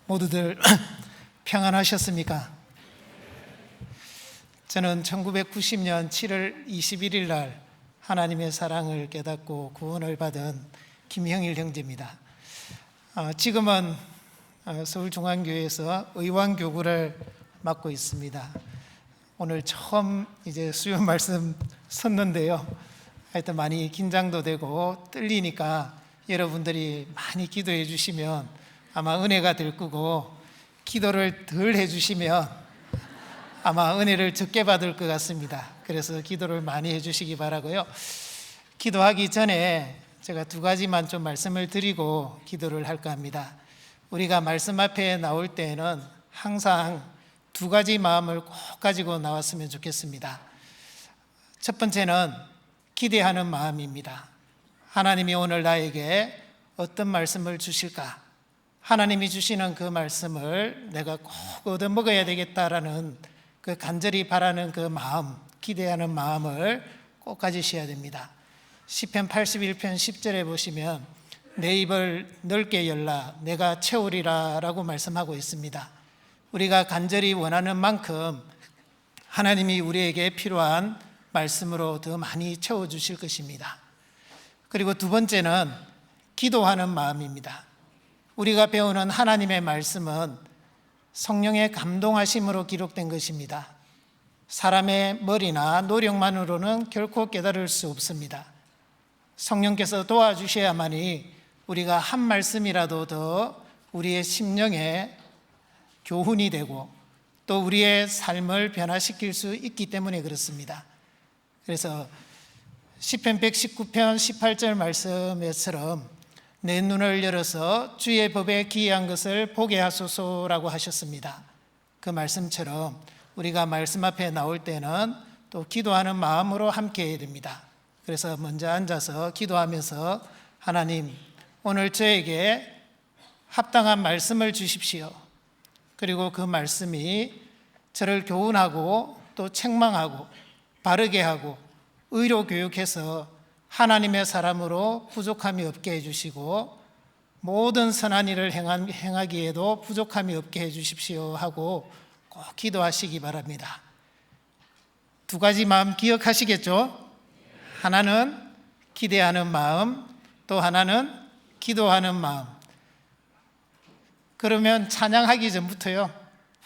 모두들 평안하셨습니까? 저는 1990년 7월 21일 날 하나님의 사랑을 깨닫고 구원을 받은 김형일 형제입니다. 지금은 서울중앙교회에서 의왕교구를 맡고 있습니다. 오늘 처음 수요 말씀 섰는데요. 하여튼 많이 긴장도 되고 떨리니까 여러분들이 많이 기도해 주시면 아마 은혜가 될 거고, 기도를 덜 해주시면 아마 은혜를 적게 받을 것 같습니다. 그래서 기도를 많이 해주시기 바라고요. 기도하기 전에 제가 두 가지만 좀 말씀을 드리고 기도를 할까 합니다. 우리가 말씀 앞에 나올 때에는 항상 두 가지 마음을 꼭 가지고 나왔으면 좋겠습니다. 첫 번째는 기대하는 마음입니다. 하나님이 오늘 나에게 어떤 말씀을 주실까? 하나님이 주시는 그 말씀을 내가 꼭 얻어먹어야 되겠다라는 그 간절히 바라는 그 마음, 기대하는 마음을 꼭 가지셔야 됩니다. 시편 81편 10절에 보시면 내 입을 넓게 열라 내가 채우리라 라고 말씀하고 있습니다. 우리가 간절히 원하는 만큼 하나님이 우리에게 필요한 말씀으로 더 많이 채워주실 것입니다. 그리고 두 번째는 기도하는 마음입니다. 우리가 배우는 하나님의 말씀은 성령의 감동하심으로 기록된 것입니다. 사람의 머리나 노력만으로는 결코 깨달을 수 없습니다. 성령께서 도와주셔야만이 우리가 한 말씀이라도 더 우리의 심령에 교훈이 되고 또 우리의 삶을 변화시킬 수 있기 때문에 그렇습니다. 그래서 시편 119편 18절 말씀에처럼 내 눈을 열어서 주의 법에 기이한 것을 보게 하소서라고 하셨습니다. 그 말씀처럼 우리가 말씀 앞에 나올 때는 또 기도하는 마음으로 함께 해야 됩니다. 그래서 먼저 앉아서 기도하면서 하나님, 오늘 저에게 합당한 말씀을 주십시오. 그리고 그 말씀이 저를 교훈하고 또 책망하고 바르게 하고 의로 교육해서 하나님의 사람으로 부족함이 없게 해주시고 모든 선한 일을 행하기에도 부족함이 없게 해주십시오 하고 꼭 기도하시기 바랍니다. 두 가지 마음 기억하시겠죠? 하나는 기대하는 마음, 또 하나는 기도하는 마음. 그러면 찬양하기 전부터요,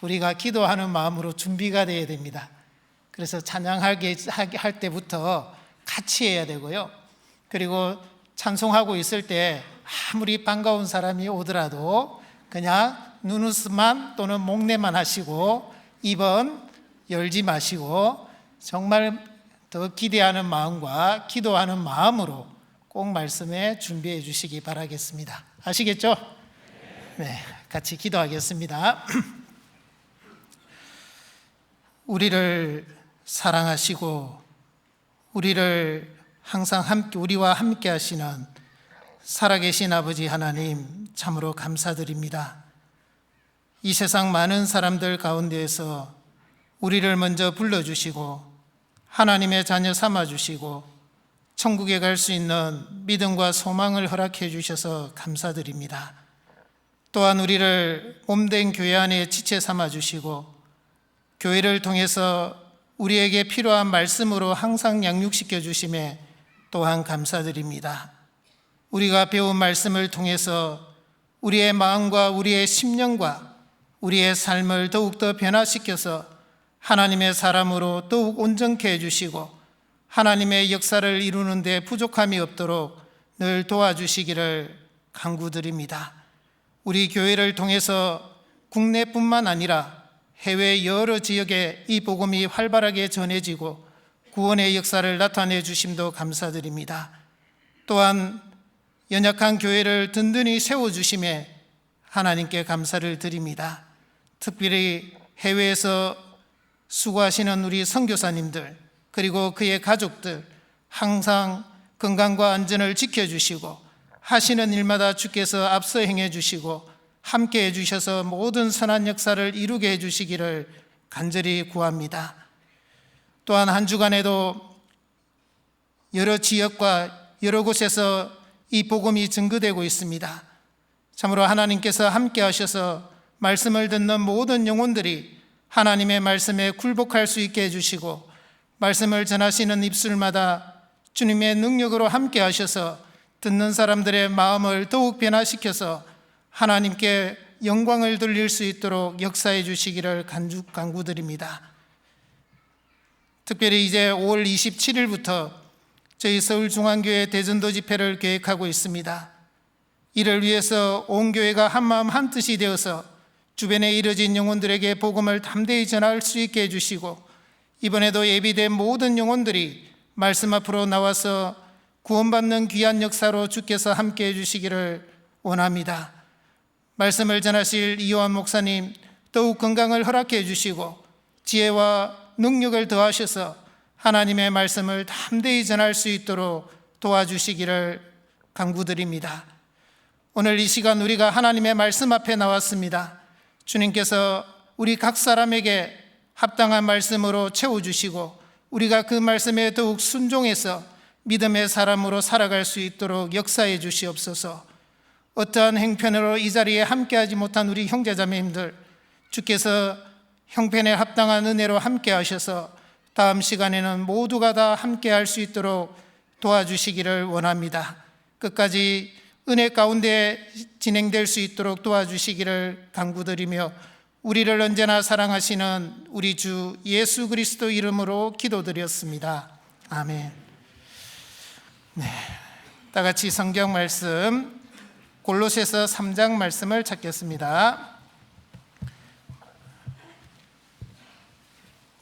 우리가 기도하는 마음으로 준비가 되어야 됩니다. 그래서 찬양하게 할 때부터 같이 해야 되고요. 그리고 찬송하고 있을 때 아무리 반가운 사람이 오더라도 그냥 눈웃음만 또는 목례만 하시고 입은 열지 마시고 정말 더 기대하는 마음과 기도하는 마음으로 꼭 말씀에 준비해 주시기 바라겠습니다. 아시겠죠? 네, 같이 기도하겠습니다. 우리를 사랑하시고 우리를 항상 우리와 함께 하시는 살아계신 아버지 하나님, 참으로 감사드립니다. 이 세상 많은 사람들 가운데에서 우리를 먼저 불러주시고 하나님의 자녀 삼아주시고 천국에 갈 수 있는 믿음과 소망을 허락해 주셔서 감사드립니다. 또한 우리를 몸된 교회 안에 지체 삼아주시고 교회를 통해서 우리에게 필요한 말씀으로 항상 양육시켜 주심에 또한 감사드립니다. 우리가 배운 말씀을 통해서 우리의 마음과 우리의 심령과 우리의 삶을 더욱더 변화시켜서 하나님의 사람으로 더욱 온전케 해주시고 하나님의 역사를 이루는 데 부족함이 없도록 늘 도와주시기를 간구드립니다. 우리 교회를 통해서 국내뿐만 아니라 해외 여러 지역에 이 복음이 활발하게 전해지고 구원의 역사를 나타내 주심도 감사드립니다. 또한 연약한 교회를 든든히 세워주심에 하나님께 감사를 드립니다. 특별히 해외에서 수고하시는 우리 선교사님들 그리고 그의 가족들 항상 건강과 안전을 지켜주시고 하시는 일마다 주께서 앞서 행해 주시고 함께 해주셔서 모든 선한 역사를 이루게 해주시기를 간절히 구합니다. 또한 한 주간에도 여러 지역과 여러 곳에서 이 복음이 증거되고 있습니다. 참으로 하나님께서 함께 하셔서 말씀을 듣는 모든 영혼들이 하나님의 말씀에 굴복할 수 있게 해주시고, 말씀을 전하시는 입술마다 주님의 능력으로 함께 하셔서 듣는 사람들의 마음을 더욱 변화시켜서 하나님께 영광을 돌릴 수 있도록 역사해 주시기를 간구드립니다. 특별히 이제 5월 27일부터 저희 서울중앙교회 대전도 집회를 계획하고 있습니다. 이를 위해서 온 교회가 한마음 한뜻이 되어서 주변에 이뤄진 영혼들에게 복음을 담대히 전할 수 있게 해주시고, 이번에도 예비된 모든 영혼들이 말씀 앞으로 나와서 구원받는 귀한 역사로 주께서 함께 해주시기를 원합니다. 말씀을 전하실 이호환 목사님 더욱 건강을 허락해 주시고 지혜와 능력을 더하셔서 하나님의 말씀을 담대히 전할 수 있도록 도와주시기를 간구드립니다. 오늘 이 시간 우리가 하나님의 말씀 앞에 나왔습니다. 주님께서 우리 각 사람에게 합당한 말씀으로 채워주시고 우리가 그 말씀에 더욱 순종해서 믿음의 사람으로 살아갈 수 있도록 역사해 주시옵소서. 어떠한 행편으로 이 자리에 함께하지 못한 우리 형제자매님들, 주께서 형편에 합당한 은혜로 함께 하셔서 다음 시간에는 모두가 다 함께할 수 있도록 도와주시기를 원합니다. 끝까지 은혜 가운데 진행될 수 있도록 도와주시기를 간구드리며 우리를 언제나 사랑하시는 우리 주 예수 그리스도 이름으로 기도드렸습니다. 아멘. 네, 다 같이 성경 말씀 골로새서 3장 말씀을 찾겠습니다.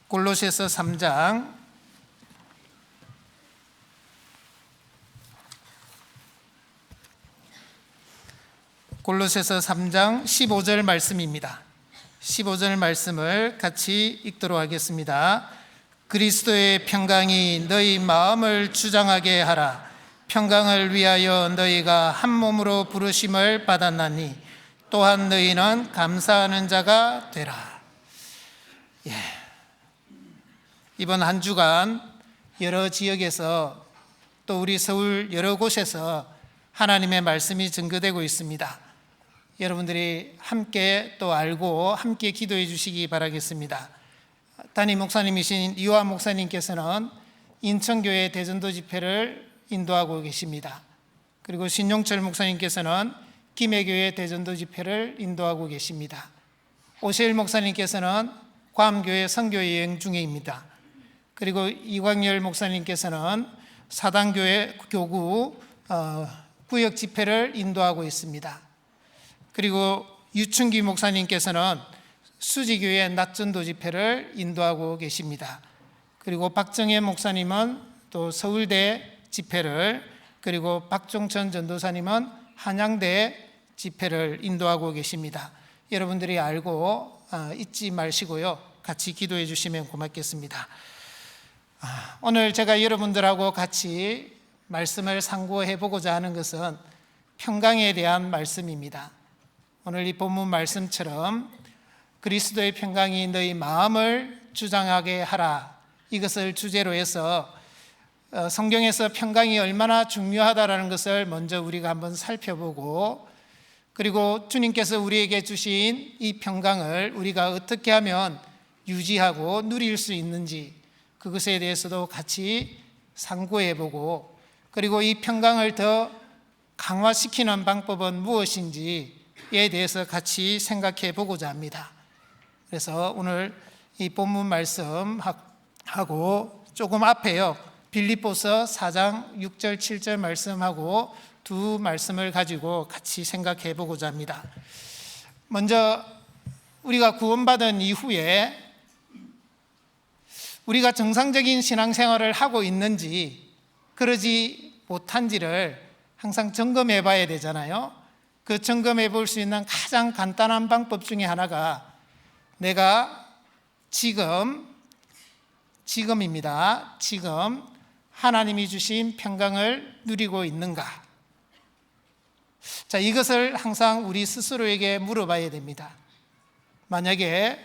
골로새서 3장 15절 말씀입니다. 15절 말씀을 같이 읽도록 하겠습니다. 그리스도의 평강이 너희 마음을 주장하게 하라. 평강을 위하여 너희가 한 몸으로 부르심을 받았나니 또한 너희는 감사하는 자가 되라. 이번 한 주간 여러 지역에서 또 우리 서울 여러 곳에서 하나님의 말씀이 증거되고 있습니다. 여러분들이 함께 또 알고 함께 기도해 주시기 바라겠습니다. 담임 목사님이신 이호환 목사님께서는 인천교회 대전도 집회를 인도하고 계십니다. 그리고 신용철 목사님께서는 김해교회 대전도 집회를 인도하고 계십니다. 오세일 목사님께서는 괌교회 선교여행 중에입니다. 그리고 이광열 목사님께서는 사당교회 교구 구역 집회를 인도하고 있습니다. 그리고 유춘기 목사님께서는 수지교회 낮전도 집회를 인도하고 계십니다. 그리고 박정혜 목사님은 또 서울대 집회를, 그리고 박종천 전도사님은 한양대 집회를 인도하고 계십니다. 여러분들이 알고 잊지 마시고요, 같이 기도해 주시면 고맙겠습니다. 오늘 제가 여러분들하고 같이 말씀을 상고해 보고자 하는 것은 평강에 대한 말씀입니다. 오늘 이 본문 말씀처럼 그리스도의 평강이 너희 마음을 주장하게 하라, 이것을 주제로 해서 성경에서 평강이 얼마나 중요하다라는 것을 먼저 우리가 한번 살펴보고, 그리고 주님께서 우리에게 주신 이 평강을 우리가 어떻게 하면 유지하고 누릴 수 있는지 그것에 대해서도 같이 상고해보고, 그리고 이 평강을 더 강화시키는 방법은 무엇인지에 대해서 같이 생각해 보고자 합니다. 그래서 오늘 이 본문 말씀하고 조금 앞에요, 빌립보서 4장 6절 7절 말씀하고 두 말씀을 가지고 같이 생각해 보고자 합니다. 먼저 우리가 구원받은 이후에 우리가 정상적인 신앙생활을 하고 있는지 그러지 못한지를 항상 점검해 봐야 되잖아요. 그 점검해 볼 수 있는 가장 간단한 방법 중에 하나가 내가 지금입니다. 지금 하나님이 주신 평강을 누리고 있는가? 자, 이것을 항상 우리 스스로에게 물어봐야 됩니다. 만약에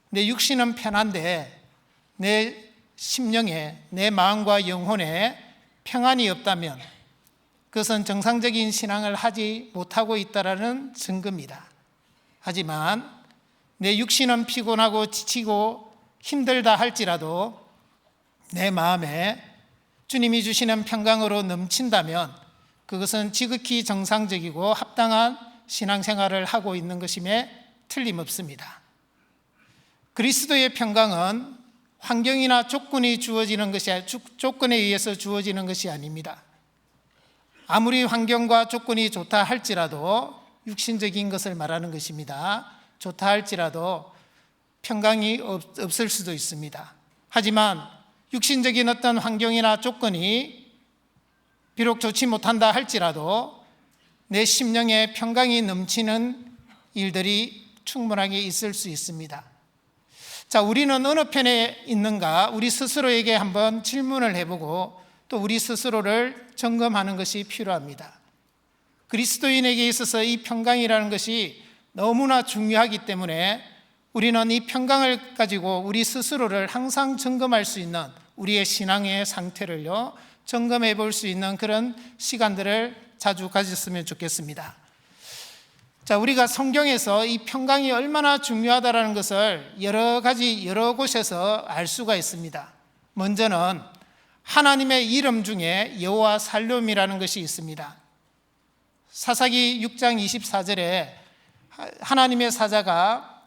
내 육신은 편한데 내 심령에, 내 마음과 영혼에 평안이 없다면 그것은 정상적인 신앙을 하지 못하고 있다는 증거입니다. 하지만 내 육신은 피곤하고 지치고 힘들다 할지라도 내 마음에 주님이 주시는 평강으로 넘친다면 그것은 지극히 정상적이고 합당한 신앙생활을 하고 있는 것임에 틀림없습니다. 그리스도의 평강은 환경이나 조건에 의해서 주어지는 것이 아닙니다. 아무리 환경과 조건이 좋다 할지라도 육신적인 것을 말하는 것입니다. 좋다 할지라도 평강이 없을 수도 있습니다. 하지만 육신적인 어떤 환경이나 조건이 비록 좋지 못한다 할지라도 내 심령에 평강이 넘치는 일들이 충분하게 있을 수 있습니다. 자, 우리는 어느 편에 있는가 우리 스스로에게 한번 질문을 해보고 또 우리 스스로를 점검하는 것이 필요합니다. 그리스도인에게 있어서 이 평강이라는 것이 너무나 중요하기 때문에 우리는 이 평강을 가지고 우리 스스로를 항상 점검할 수 있는 우리의 신앙의 상태를요 점검해 볼 수 있는 그런 시간들을 자주 가졌으면 좋겠습니다. 자, 우리가 성경에서 이 평강이 얼마나 중요하다는 것을 여러 곳에서 알 수가 있습니다. 먼저는 하나님의 이름 중에 여호와 살롬이라는 것이 있습니다. 사사기 6장 24절에 하나님의 사자가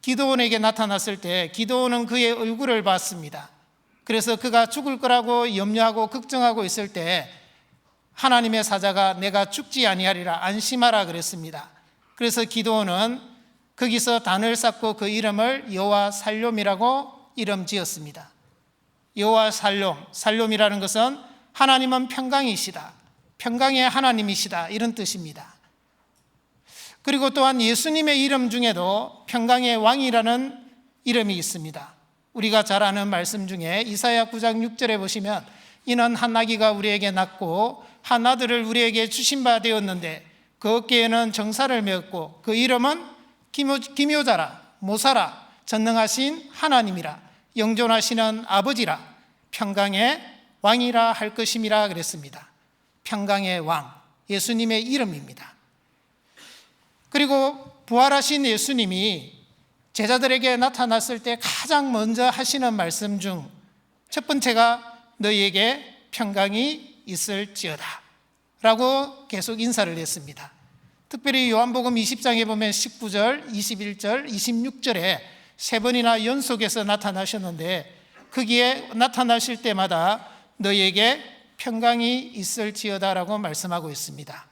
기드온에게 나타났을 때 기드온은 그의 얼굴을 봤습니다. 그래서 그가 죽을 거라고 염려하고 걱정하고 있을 때 하나님의 사자가 내가 죽지 아니하리라 안심하라 그랬습니다. 그래서 기드온은 거기서 단을 쌓고 그 이름을 여호와 살롬이라고 이름 지었습니다. 여호와 살롬이라는 것은 하나님은 평강이시다, 평강의 하나님이시다 이런 뜻입니다. 그리고 또한 예수님의 이름 중에도 평강의 왕이라는 이름이 있습니다. 우리가 잘 아는 말씀 중에 이사야 9장 6절에 보시면 이는 한 아기가 우리에게 낳고 한 아들을 우리에게 주신 바 되었는데 그 어깨에는 정사를 메었고 그 이름은 기묘자라 모사라 전능하신 하나님이라 영존하시는 아버지라 평강의 왕이라 할 것임이라 그랬습니다. 평강의 왕, 예수님의 이름입니다. 그리고 부활하신 예수님이 제자들에게 나타났을 때 가장 먼저 하시는 말씀 중 첫 번째가 너희에게 평강이 있을지어다 라고 계속 인사를 했습니다. 특별히 요한복음 20장에 보면 19절, 21절, 26절에 세 번이나 연속해서 나타나셨는데 거기에 나타나실 때마다 너희에게 평강이 있을지어다 라고 말씀하고 있습니다.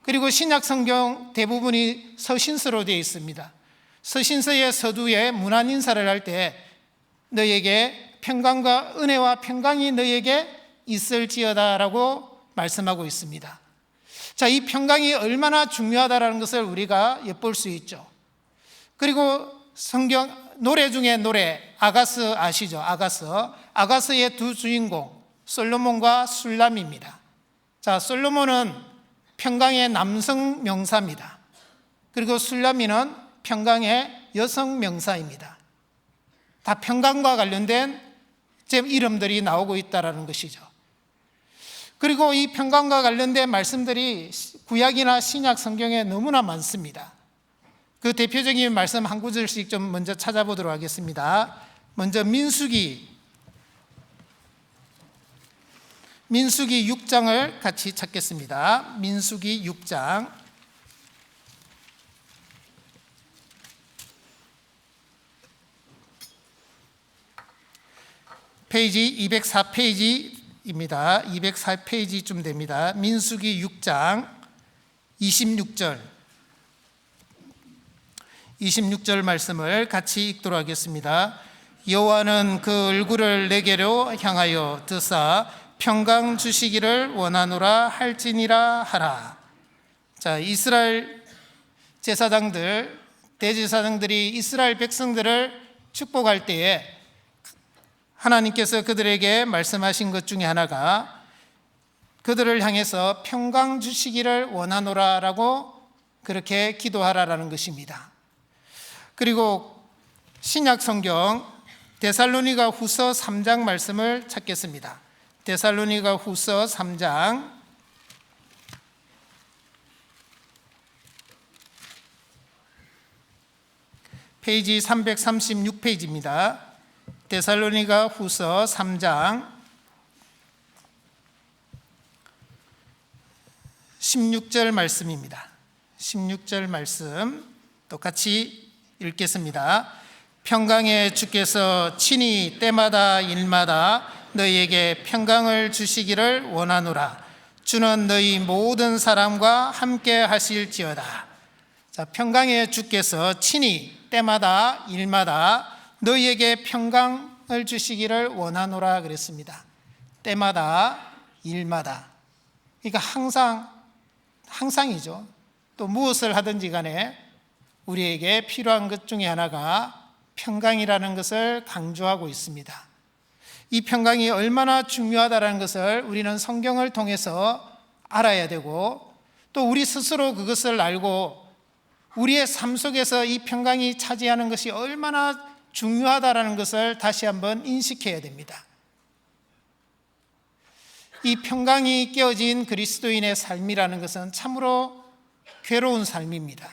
그리고 신약 성경 대부분이 서신서로 되어 있습니다. 서신서의 서두에 문안 인사를 할 때 너희에게 평강과 은혜와 평강이 너희에게 있을지어다 라고 말씀하고 있습니다. 자, 이 평강이 얼마나 중요하다는 것을 우리가 엿볼 수 있죠. 그리고 성경 노래 중에 노래 아가스 아시죠? 아가스의 두 주인공 솔로몬과 술람입니다. 자, 솔로몬은 평강의 남성 명사입니다. 그리고 술람이는 평강의 여성 명사입니다. 다 평강과 관련된 이름들이 나오고 있다는 것이죠. 그리고 이 평강과 관련된 말씀들이 구약이나 신약 성경에 너무나 많습니다. 그 대표적인 말씀 한 구절씩 좀 먼저 찾아보도록 하겠습니다. 먼저 민수기 6장을 같이 찾겠습니다. 민수기 6장 페이지 204페이지입니다. 204페이지쯤 됩니다. 민수기 6장 26절 말씀을 같이 읽도록 하겠습니다. 여호와는 그 얼굴을 내게로 향하여 드사 평강 주시기를 원하노라 할지니라 하라. 자, 이스라엘 제사장들, 대제사장들이 이스라엘 백성들을 축복할 때에 하나님께서 그들에게 말씀하신 것 중에 하나가 그들을 향해서 평강 주시기를 원하노라라고 그렇게 기도하라라는 것입니다. 그리고 신약 성경 데살로니가 후서 3장 말씀을 찾겠습니다. 데살로니가 후서 3장 페이지 336페이지입니다. 데살로니가 후서 3장 16절 말씀입니다. 16절 말씀 똑같이 읽겠습니다. 평강의 주께서 친히 때마다 일마다 너희에게 평강을 주시기를 원하노라. 주는 너희 모든 사람과 함께 하실지어다. 자, 평강의 주께서 친히 때마다 일마다 너희에게 평강을 주시기를 원하노라 그랬습니다. 때마다 일마다. 그러니까 항상이죠. 또 무엇을 하든지 간에 우리에게 필요한 것 중에 하나가 평강이라는 것을 강조하고 있습니다. 이 평강이 얼마나 중요하다는 것을 우리는 성경을 통해서 알아야 되고, 또 우리 스스로 그것을 알고 우리의 삶 속에서 이 평강이 차지하는 것이 얼마나 중요하다는 것을 다시 한번 인식해야 됩니다. 이 평강이 깨어진 그리스도인의 삶이라는 것은 참으로 괴로운 삶입니다.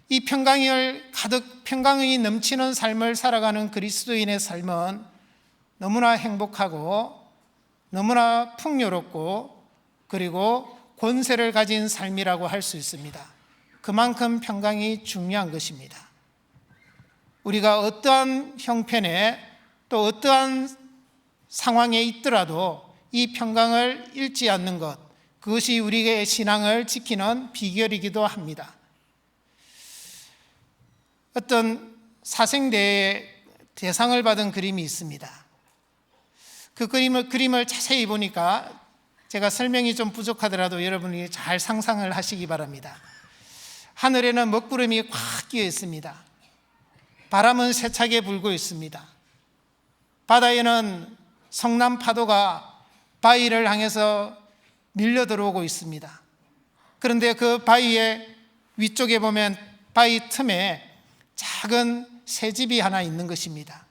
이 평강이 넘치는 삶을 살아가는 그리스도인의 삶은 너무나 행복하고 너무나 풍요롭고 그리고 권세를 가진 삶이라고 할 수 있습니다. 그만큼 평강이 중요한 것입니다. 우리가 어떠한 형편에 또 어떠한 상황에 있더라도 이 평강을 잃지 않는 것, 그것이 우리의 신앙을 지키는 비결이기도 합니다. 어떤 사생대에 대상을 받은 그림이 있습니다. 그 그림을 자세히 보니까 제가 설명이 좀 부족하더라도 여러분이 잘 상상을 하시기 바랍니다. 하늘에는 먹구름이 꽉 끼어 있습니다. 바람은 세차게 불고 있습니다. 바다에는 성남 파도가 바위를 향해서 밀려 들어오고 있습니다. 그런데 그 바위의 위쪽에 보면 바위 틈에 작은 새집이 하나 있는 것입니다.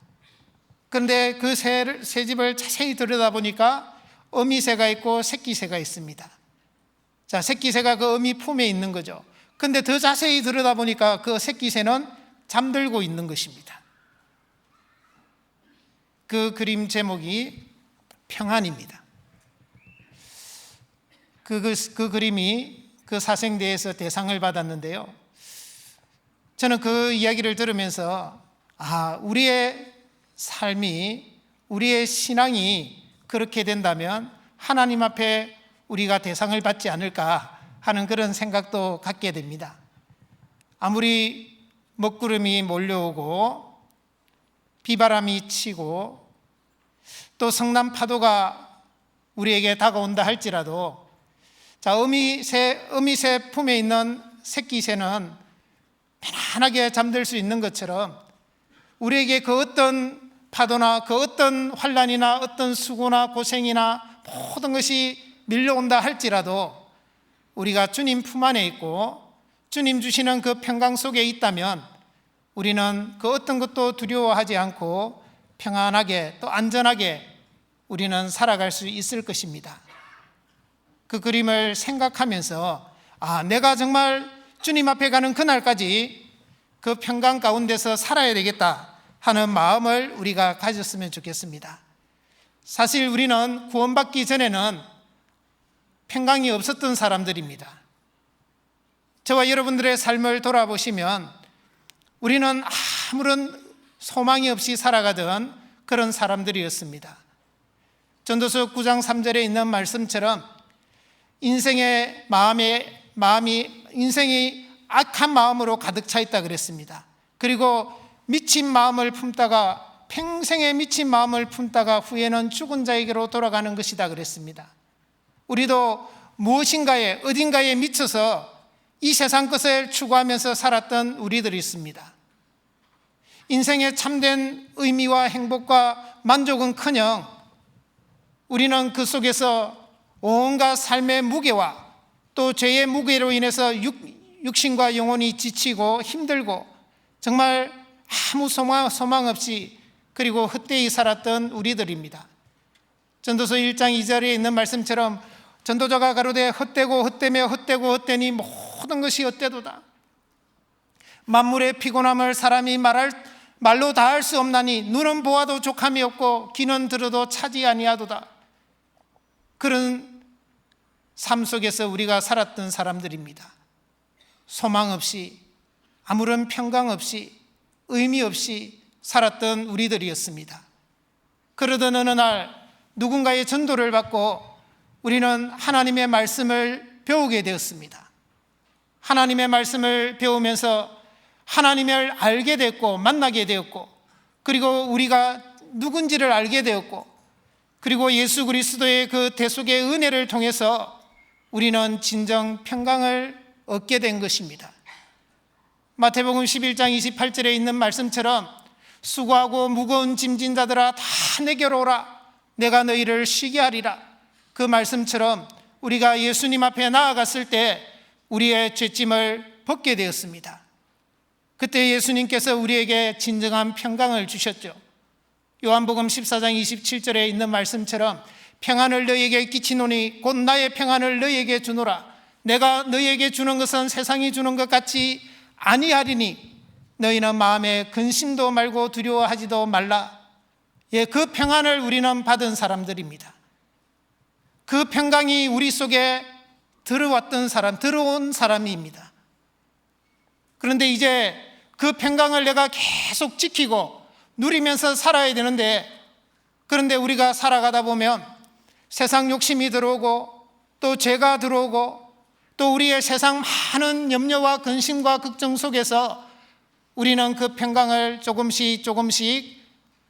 그런데 그 새집을 자세히 들여다보니까 어미새가 있고 새끼새가 있습니다. 자, 새끼새가 그 어미 품에 있는 거죠. 그런데 더 자세히 들여다보니까 그 새끼새는 잠들고 있는 것입니다. 그 그림 제목이 평안입니다. 그 그림이 그 사생대에서 대상을 받았는데요. 저는 그 이야기를 들으면서 우리의 삶이, 우리의 신앙이 그렇게 된다면 하나님 앞에 우리가 대상을 받지 않을까 하는 그런 생각도 갖게 됩니다. 아무리 먹구름이 몰려오고 비바람이 치고 또 성남 파도가 우리에게 다가온다 할지라도, 자, 어미새 품에 있는 새끼새는 편안하게 잠들 수 있는 것처럼 우리에게 그 어떤 파도나 그 어떤 환난이나 어떤 수고나 고생이나 모든 것이 밀려온다 할지라도 우리가 주님 품 안에 있고 주님 주시는 그 평강 속에 있다면 우리는 그 어떤 것도 두려워하지 않고 평안하게 또 안전하게 우리는 살아갈 수 있을 것입니다. 그 그림을 생각하면서 내가 정말 주님 앞에 가는 그날까지 그 평강 가운데서 살아야 되겠다 하는 마음을 우리가 가졌으면 좋겠습니다. 사실 우리는 구원받기 전에는 평강이 없었던 사람들입니다. 저와 여러분들의 삶을 돌아보시면 우리는 아무런 소망이 없이 살아가던 그런 사람들이었습니다. 전도서 9장 3절에 있는 말씀처럼 인생이 악한 마음으로 가득 차 있다 그랬습니다. 그리고 미친 마음을 품다가 평생에 미친 마음을 품다가 후에는 죽은 자에게로 돌아가는 것이다 그랬습니다. 우리도 무엇인가에 어딘가에 미쳐서 이 세상 것을 추구하면서 살았던 우리들이 있습니다. 인생의 참된 의미와 행복과 만족은커녕 우리는 그 속에서 온갖 삶의 무게와 또 죄의 무게로 인해서 육신과 영혼이 지치고 힘들고 정말 아무 소망 없이 그리고 헛되이 살았던 우리들입니다. 전도서 1장 2절에 있는 말씀처럼 전도자가 가로되 헛되고 헛되며 헛되고 헛되니 모든 것이 헛되도다. 만물의 피곤함을 사람이 말로 다 할 수 없나니 눈은 보아도 족함이 없고 귀는 들어도 차지 아니하도다. 그런 삶 속에서 우리가 살았던 사람들입니다. 소망 없이, 아무런 평강 없이, 의미 없이 살았던 우리들이었습니다. 그러던 어느 날 누군가의 전도를 받고 우리는 하나님의 말씀을 배우게 되었습니다. 하나님의 말씀을 배우면서 하나님을 알게 됐고 만나게 되었고, 그리고 우리가 누군지를 알게 되었고, 그리고 예수 그리스도의 그 대속의 은혜를 통해서 우리는 진정 평강을 얻게 된 것입니다. 마태복음 11장 28절에 있는 말씀처럼 수고하고 무거운 짐진 자들아 다 내게로 오라, 내가 너희를 쉬게 하리라. 그 말씀처럼 우리가 예수님 앞에 나아갔을 때 우리의 죄짐을 벗게 되었습니다. 그때 예수님께서 우리에게 진정한 평강을 주셨죠. 요한복음 14장 27절에 있는 말씀처럼 평안을 너희에게 끼치노니 곧 나의 평안을 너희에게 주노라. 내가 너희에게 주는 것은 세상이 주는 것 같이 아니하리니 너희는 마음에 근심도 말고 두려워하지도 말라. 예, 그 평안을 우리는 받은 사람들입니다. 그 평강이 우리 속에 들어온 사람입니다. 그런데 이제 그 평강을 내가 계속 지키고 누리면서 살아야 되는데, 그런데 우리가 살아가다 보면 세상 욕심이 들어오고 또 죄가 들어오고 또 우리의 세상 많은 염려와 근심과 걱정 속에서 우리는 그 평강을 조금씩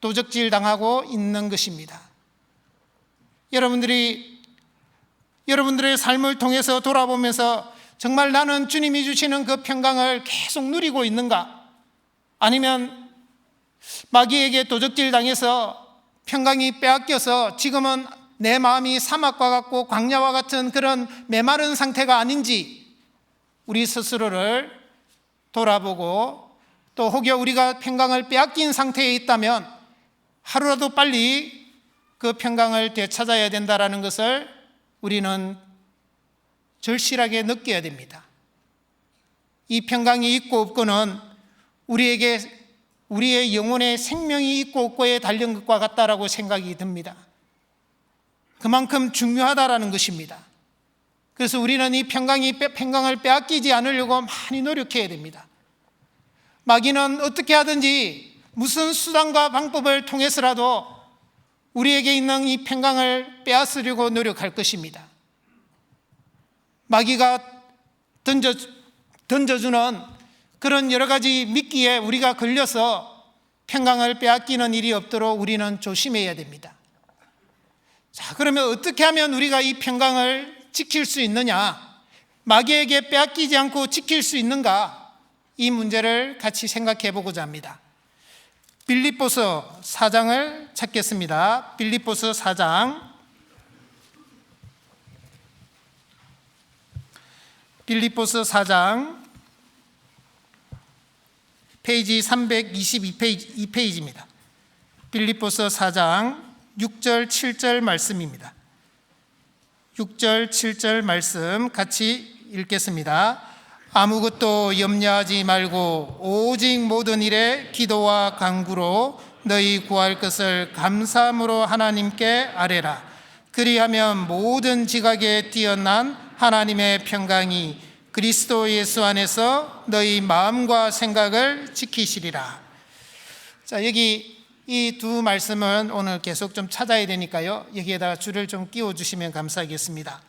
도적질 당하고 있는 것입니다. 여러분들의 삶을 통해서 돌아보면서 정말 나는 주님이 주시는 그 평강을 계속 누리고 있는가? 아니면 마귀에게 도적질 당해서 평강이 빼앗겨서 지금은 내 마음이 사막과 같고 광야와 같은 그런 메마른 상태가 아닌지 우리 스스로를 돌아보고, 또 혹여 우리가 평강을 빼앗긴 상태에 있다면 하루라도 빨리 그 평강을 되찾아야 된다는 것을 우리는 절실하게 느껴야 됩니다. 이 평강이 있고 없고는 우리의 영혼의 생명이 있고 없고에 달린 것과 같다라고 생각이 듭니다. 그만큼 중요하다라는 것입니다. 그래서 우리는 이 평강을 빼앗기지 않으려고 많이 노력해야 됩니다. 마귀는 어떻게 하든지 무슨 수단과 방법을 통해서라도 우리에게 있는 이 평강을 빼앗으려고 노력할 것입니다. 마귀가 던져주는 그런 여러 가지 미끼에 우리가 걸려서 평강을 빼앗기는 일이 없도록 우리는 조심해야 됩니다. 자, 그러면 어떻게 하면 우리가 이 평강을 지킬 수 있느냐? 마귀에게 빼앗기지 않고 지킬 수 있는가? 이 문제를 같이 생각해 보고자 합니다. 빌립보서 4장을 찾겠습니다. 빌립보서 4장. 빌립보서 4장 페이지 322페이지입니다. 빌립보서 4장 6절 7절 말씀입니다. 6절 7절 말씀 같이 읽겠습니다. 아무것도 염려하지 말고 오직 모든 일에 기도와 간구로 너희 구할 것을 감사함으로 하나님께 아뢰라. 그리하면 모든 지각에 뛰어난 하나님의 평강이 그리스도 예수 안에서 너희 마음과 생각을 지키시리라. 자, 여기 이 두 말씀은 오늘 계속 좀 찾아야 되니까요, 여기에다가 줄을 좀 끼워주시면 감사하겠습니다.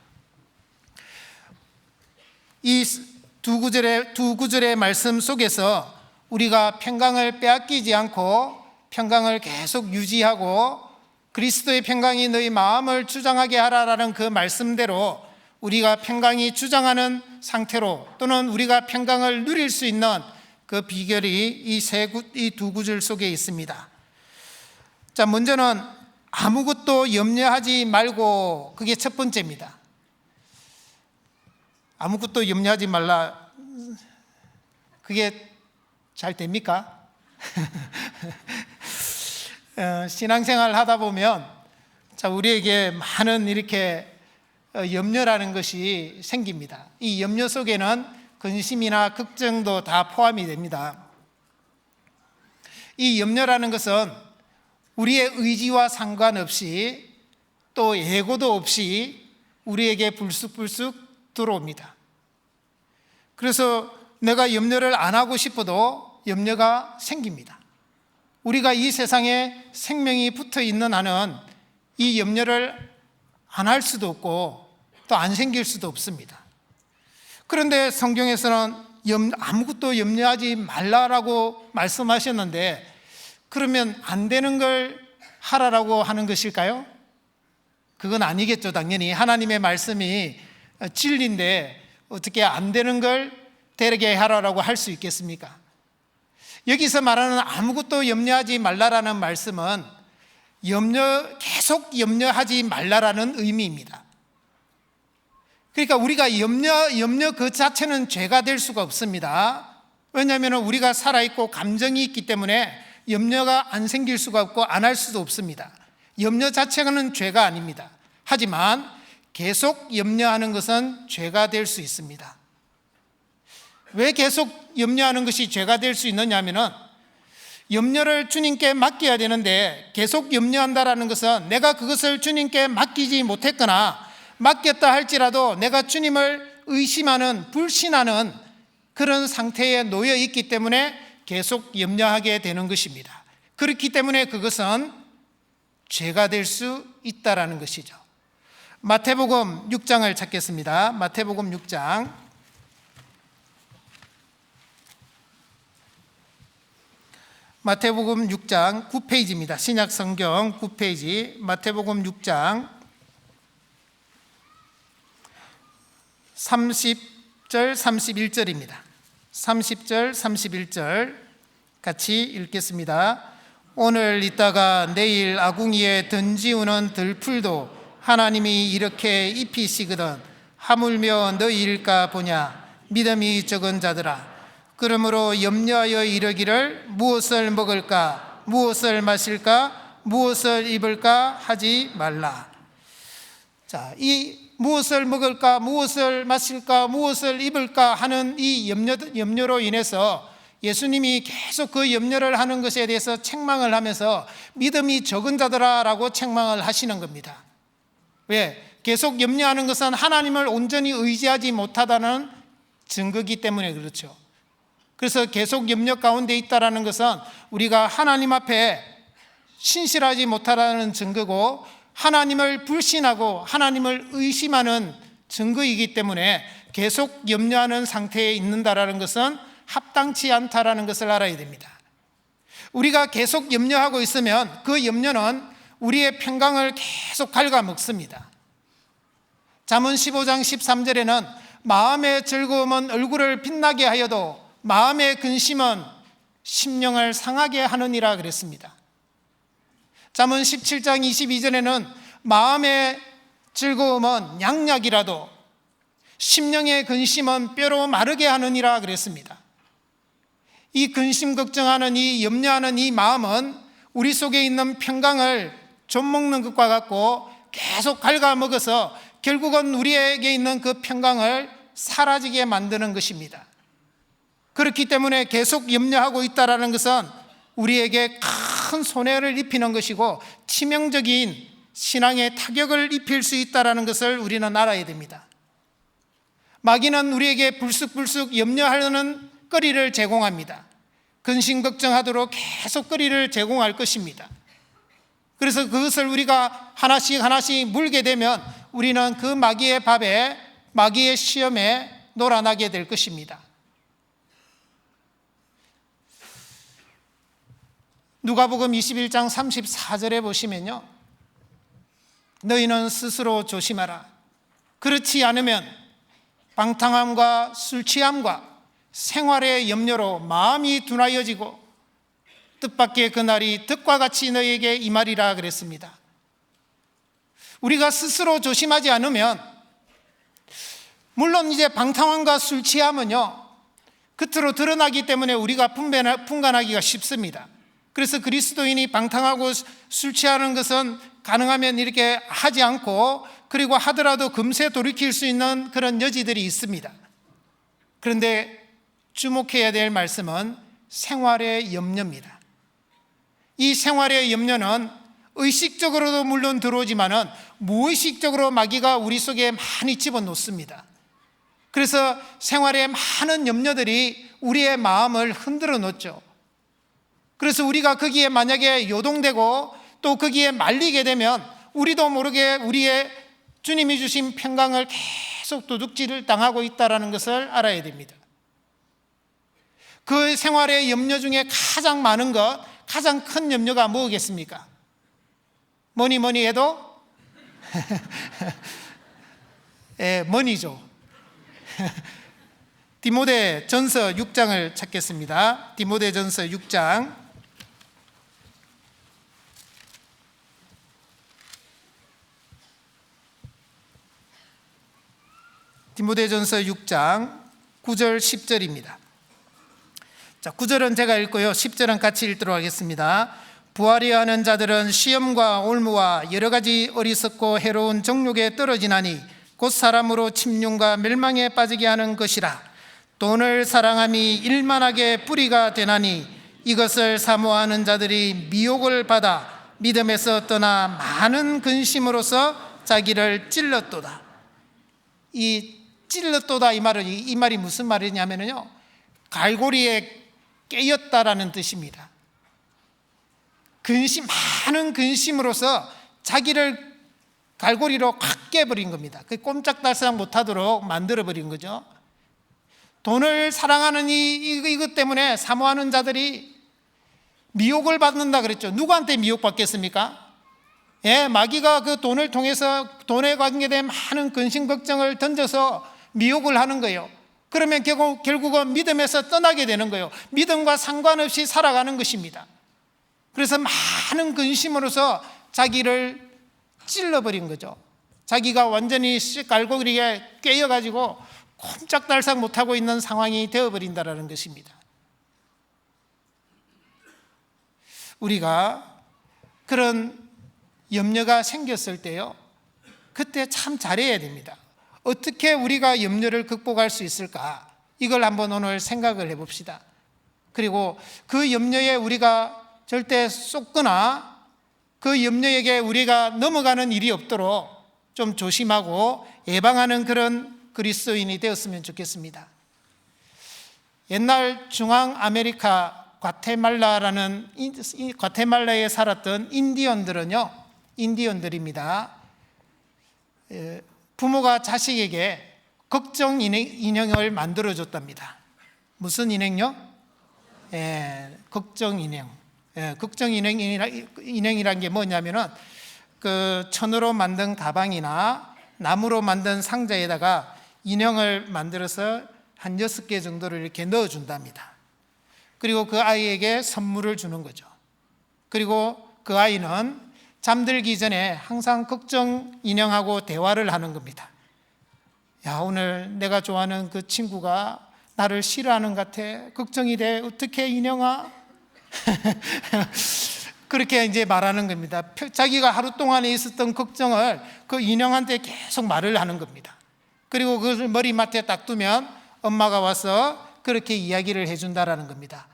이 두 구절의 말씀 속에서 우리가 평강을 빼앗기지 않고 평강을 계속 유지하고 그리스도의 평강이 너희 마음을 주장하게 하라라는 그 말씀대로 우리가 평강이 주장하는 상태로, 또는 우리가 평강을 누릴 수 있는 그 비결이 이 두 구절 속에 있습니다. 자, 먼저는 아무것도 염려하지 말고, 그게 첫 번째입니다. 아무것도 염려하지 말라. 그게 잘 됩니까? 신앙생활 하다 보면 자, 우리에게 많은 이렇게 염려라는 것이 생깁니다. 이 염려 속에는 근심이나 걱정도 다 포함이 됩니다. 이 염려라는 것은 우리의 의지와 상관없이 또 예고도 없이 우리에게 불쑥불쑥 들어옵니다. 그래서 내가 염려를 안 하고 싶어도 염려가 생깁니다. 우리가 이 세상에 생명이 붙어 있는 한은 이 염려를 안 할 수도 없고 또 안 생길 수도 없습니다. 그런데 성경에서는 아무것도 염려하지 말라라고 말씀하셨는데, 그러면 안 되는 걸 하라라고 하는 것일까요? 그건 아니겠죠. 당연히 하나님의 말씀이 진리인데 어떻게 안 되는 걸 되게 하라라고 할 수 있겠습니까? 여기서 말하는 아무것도 염려하지 말라라는 말씀은 계속 염려하지 말라라는 의미입니다. 그러니까 우리가 염려 그 자체는 죄가 될 수가 없습니다. 왜냐하면 우리가 살아있고 감정이 있기 때문에 염려가 안 생길 수가 없고 안 할 수도 없습니다. 염려 자체는 죄가 아닙니다. 하지만 계속 염려하는 것은 죄가 될 수 있습니다. 왜 계속 염려하는 것이 죄가 될 수 있느냐 하면은, 염려를 주님께 맡겨야 되는데 계속 염려한다라는 것은 내가 그것을 주님께 맡기지 못했거나 맡겼다 할지라도 내가 주님을 의심하는, 불신하는 그런 상태에 놓여 있기 때문에 계속 염려하게 되는 것입니다. 그렇기 때문에 그것은 죄가 될 수 있다라는 것이죠. 마태복음 6장을 찾겠습니다. 마태복음 6장. 마태복음 6장 9페이지입니다. 신약 성경 9페이지 마태복음 6장 30절 31절입니다. 30절 31절 같이 읽겠습니다. 오늘 있다가 내일 아궁이에 던지우는 들풀도 하나님이 이렇게 입히시거든 하물며 너희일까 보냐. 믿음이 적은 자들아, 그러므로 염려하여 이르기를 무엇을 먹을까, 무엇을 마실까, 무엇을 입을까 하지 말라. 자, 이 무엇을 먹을까, 무엇을 마실까, 무엇을 입을까 하는 이 염려로 인해서 예수님이 계속 그 염려를 하는 것에 대해서 책망을 하면서 믿음이 적은 자들아라고 책망을 하시는 겁니다. 왜? 계속 염려하는 것은 하나님을 온전히 의지하지 못하다는 증거이기 때문에 그렇죠. 그래서 계속 염려 가운데 있다라는 것은 우리가 하나님 앞에 신실하지 못하다는 증거고, 하나님을 불신하고 하나님을 의심하는 증거이기 때문에 계속 염려하는 상태에 있는다라는 것은 합당치 않다라는 것을 알아야 됩니다. 우리가 계속 염려하고 있으면 그 염려는 우리의 평강을 계속 갉아먹습니다. 잠언 15장 13절에는 마음의 즐거움은 얼굴을 빛나게 하여도 마음의 근심은 심령을 상하게 하느니라 그랬습니다. 잠언 17장 22절에는 마음의 즐거움은 양약이라도 심령의 근심은 뼈로 마르게 하느니라 그랬습니다. 이 근심 걱정하는 이 염려하는 이 마음은 우리 속에 있는 평강을 좀먹는 것과 같고 계속 갉아먹어서 결국은 우리에게 있는 그 평강을 사라지게 만드는 것입니다. 그렇기 때문에 계속 염려하고 있다는 것은 우리에게 큰 손해를 입히는 것이고 치명적인 신앙에 타격을 입힐 수 있다는 것을 우리는 알아야 됩니다. 마귀는 우리에게 불쑥불쑥 염려하려는 거리를 제공합니다. 근심 걱정하도록 계속 거리를 제공할 것입니다. 그래서 그것을 우리가 하나씩 물게 되면 우리는 그 마귀의 밥에, 마귀의 시험에 놀아나게 될 것입니다. 누가복음 21장 34절에 보시면요, 너희는 스스로 조심하라. 그렇지 않으면 방탕함과 술 취함과 생활의 염려로 마음이 둔하여지고 뜻밖의 그날이 득과 같이 너희에게 임하리라 그랬습니다. 우리가 스스로 조심하지 않으면, 물론 이제 방탕함과 술 취함은요 겉으로 드러나기 때문에 우리가 분간하기가 쉽습니다. 그래서 그리스도인이 방탕하고 술 취하는 것은 가능하면 이렇게 하지 않고, 그리고 하더라도 금세 돌이킬 수 있는 그런 여지들이 있습니다. 그런데 주목해야 될 말씀은 생활의 염려입니다. 이 생활의 염려는 의식적으로도 물론 들어오지만은 무의식적으로 마귀가 우리 속에 많이 집어넣습니다. 그래서 생활의 많은 염려들이 우리의 마음을 흔들어 놓죠. 그래서 우리가 거기에 만약에 요동되고 또 거기에 말리게 되면 우리도 모르게 우리의 주님이 주신 평강을 계속 도둑질을 당하고 있다는 것을 알아야 됩니다. 그 생활의 염려 중에 가장 많은 것, 가장 큰 염려가 뭐겠습니까? 뭐니 해도 머니죠. 디모데전서 6장을 찾겠습니다. 디모데전서 6장. 디모데전서 6장 9절 10절입니다. 자, 9절은 제가 읽고요, 10절은 같이 읽도록 하겠습니다. 부하려 하는 자들은 시험과 올무와 여러 가지 어리석고 해로운 정욕에 떨어지나니 곧 사람으로 침륜과 멸망에 빠지게 하는 것이라. 돈을 사랑함이 일만하게 뿌리가 되나니 이것을 사모하는 자들이 미혹을 받아 믿음에서 떠나 많은 근심으로서 자기를 찔렀도다. 이 찔렀도다, 이 말이 무슨 말이냐면요, 갈고리에 깨였다라는 뜻입니다. 많은 근심으로서 자기를 갈고리로 확 깨버린 겁니다. 그 꼼짝달싹 못하도록 만들어버린 거죠. 돈을 사랑하는 이것 때문에 사모하는 자들이 미혹을 받는다 그랬죠. 누구한테 미혹받겠습니까? 마귀가 그 돈을 통해서 돈에 관계된 많은 근심 걱정을 던져서 미혹을 하는 거예요. 그러면 결국은 믿음에서 떠나게 되는 거예요. 믿음과 상관없이 살아가는 것입니다. 그래서 많은 근심으로서 자기를 찔러버린 거죠. 자기가 완전히 갈고리에 깨여가지고 꼼짝달싹 못하고 있는 상황이 되어버린다는 것입니다. 우리가 그런 염려가 생겼을 때요, 그때 참 잘해야 됩니다. 어떻게 우리가 염려를 극복할 수 있을까? 이걸 한번 오늘 생각을 해봅시다. 그리고 그 염려에 우리가 절대 쏟거나 그 염려에게 우리가 넘어가는 일이 없도록 좀 조심하고 예방하는 그런 그리스도인이 되었으면 좋겠습니다. 옛날 중앙 아메리카 과테말라에 살았던 인디언들입니다. 부모가 자식에게 걱정 인형을 만들어줬답니다. 무슨 인형요? 걱정 인형. 걱정 인형이란 게 뭐냐면은 그 천으로 만든 가방이나 나무로 만든 상자에다가 인형을 만들어서 한 6개 정도를 이렇게 넣어준답니다. 그리고 그 아이에게 선물을 주는 거죠. 그리고 그 아이는 잠들기 전에 항상 걱정 인형하고 대화를 하는 겁니다. 야, 오늘 내가 좋아하는 그 친구가 나를 싫어하는 것 같아. 걱정이 돼. 어떻게 인형아? 그렇게 이제 말하는 겁니다. 자기가 하루 동안에 있었던 걱정을 그 인형한테 계속 말을 하는 겁니다. 그리고 그것을 머리맡에 딱 두면 엄마가 와서 그렇게 이야기를 해준다라는 겁니다.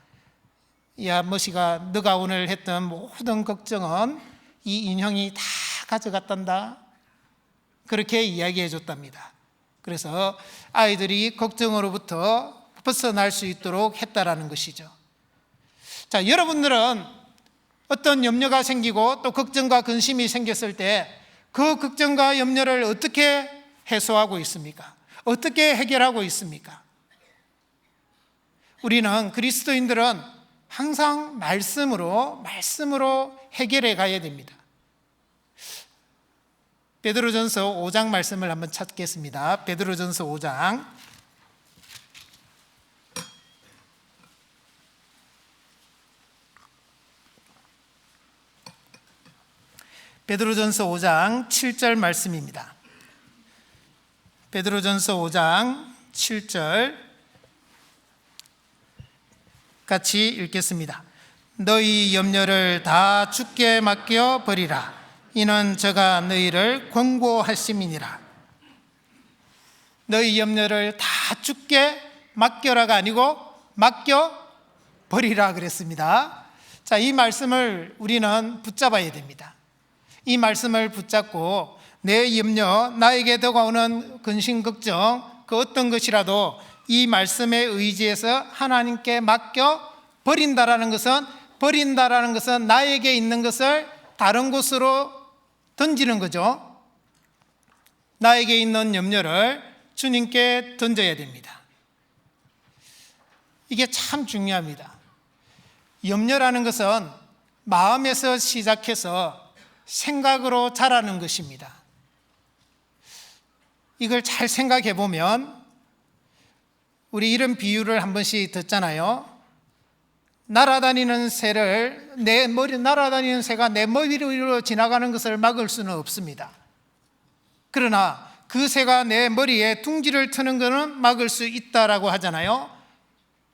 야, 머시가 너가 오늘 했던 모든 걱정은 이 인형이 다 가져갔단다. 그렇게 이야기해 줬답니다. 그래서 아이들이 걱정으로부터 벗어날 수 있도록 했다라는 것이죠. 자, 여러분들은 어떤 염려가 생기고 또 걱정과 근심이 생겼을 때 그 걱정과 염려를 어떻게 해소하고 있습니까? 어떻게 해결하고 있습니까? 우리는 그리스도인들은 항상 말씀으로 해결해 가야 됩니다. 베드로전서 5장 말씀을 한번 찾겠습니다. 베드로전서 5장. 베드로전서 5장 7절 말씀입니다. 베드로전서 5장 7절 같이 읽겠습니다. 너희 염려를 다 주께 맡겨 버리라. 이는 저가 너희를 권고하심이니라. 너희 염려를 다 주께 맡겨라가 아니고 맡겨버리라 그랬습니다. 자, 이 말씀을 우리는 붙잡아야 됩니다. 이 말씀을 붙잡고 내 염려, 나에게 다가오는 근심, 걱정, 그 어떤 것이라도 이 말씀에 의지해서 하나님께 맡겨버린다라는 것은 나에게 있는 것을 다른 곳으로 던지는 거죠. 나에게 있는 염려를 주님께 던져야 됩니다. 이게 참 중요합니다. 염려라는 것은 마음에서 시작해서 생각으로 자라는 것입니다. 이걸 잘 생각해 보면 우리 이런 비유를 한 번씩 듣잖아요. 날아다니는 새가 내 머리 위로 지나가는 것을 막을 수는 없습니다. 그러나 그 새가 내 머리에 둥지를 트는 것은 막을 수 있다라고 하잖아요.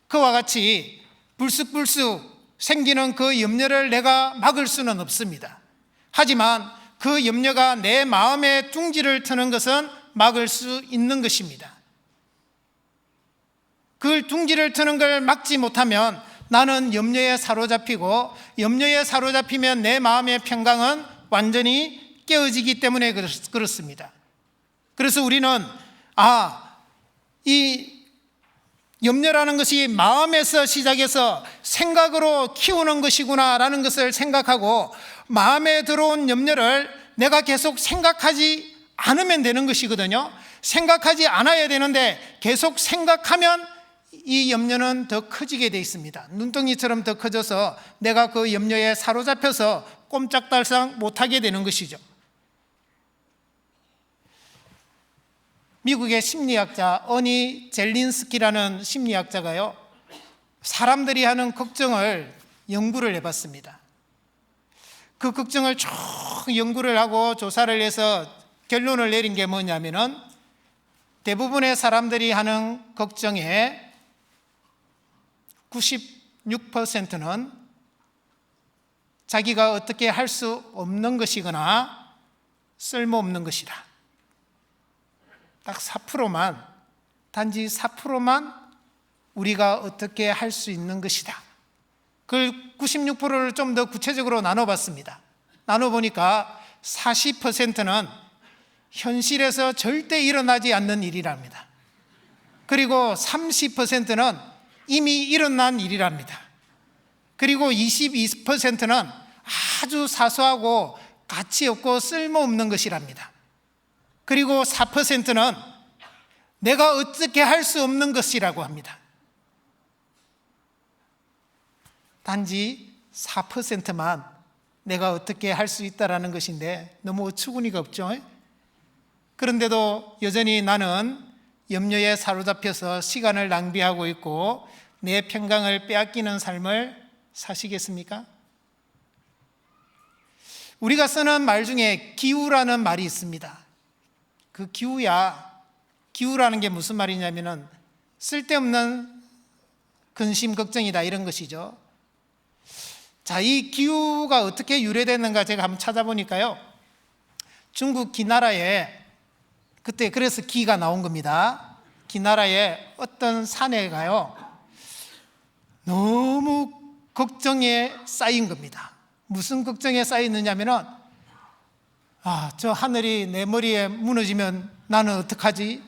그와 같이 불쑥불쑥 생기는 그 염려를 내가 막을 수는 없습니다. 하지만 그 염려가 내 마음에 둥지를 트는 것은 막을 수 있는 것입니다. 그 둥지를 트는 걸 막지 못하면 나는 염려에 사로잡히고, 염려에 사로잡히면 내 마음의 평강은 완전히 깨어지기 때문에 그렇습니다. 그래서 우리는 이 염려라는 것이 마음에서 시작해서 생각으로 키우는 것이구나 라는 것을 생각하고, 마음에 들어온 염려를 내가 계속 생각하지 않으면 되는 것이거든요. 생각하지 않아야 되는데 계속 생각하면 이 염려는 더 커지게 돼 있습니다. 눈덩이처럼 더 커져서 내가 그 염려에 사로잡혀서 꼼짝달싹 못하게 되는 것이죠. 미국의 심리학자 어니 젤린스키라는 심리학자가요, 사람들이 하는 걱정을 연구를 해봤습니다. 그 걱정을 쭉 연구를 하고 조사를 해서 결론을 내린 게 뭐냐면은, 대부분의 사람들이 하는 걱정의 96%는 자기가 어떻게 할 수 없는 것이거나 쓸모없는 것이다. 딱 4%만, 단지 4%만 우리가 어떻게 할 수 있는 것이다. 그 96%를 좀 더 구체적으로 나눠봤습니다. 나눠보니까 40%는 현실에서 절대 일어나지 않는 일이랍니다. 그리고 30%는 이미 일어난 일이랍니다. 그리고 22%는 아주 사소하고 가치 없고 쓸모없는 것이랍니다. 그리고 4%는 내가 어떻게 할 수 없는 것이라고 합니다. 단지 4%만 내가 어떻게 할 수 있다라는 것인데 너무 어처구니가 없죠. 그런데도 여전히 나는 염려에 사로잡혀서 시간을 낭비하고 있고 내 평강을 빼앗기는 삶을 사시겠습니까? 우리가 쓰는 말 중에 기우라는 말이 있습니다. 그 기우라는 게 무슨 말이냐면은 쓸데없는 근심 걱정이다 이런 것이죠. 자, 이 기우가 어떻게 유래됐는가 제가 한번 찾아보니까요, 중국 기나라에, 그때 그래서 기가 나온 겁니다. 기나라에 어떤 산에 가요, 너무 걱정에 쌓인 겁니다. 무슨 걱정에 쌓였느냐면은, 저 하늘이 내 머리에 무너지면 나는 어떡하지?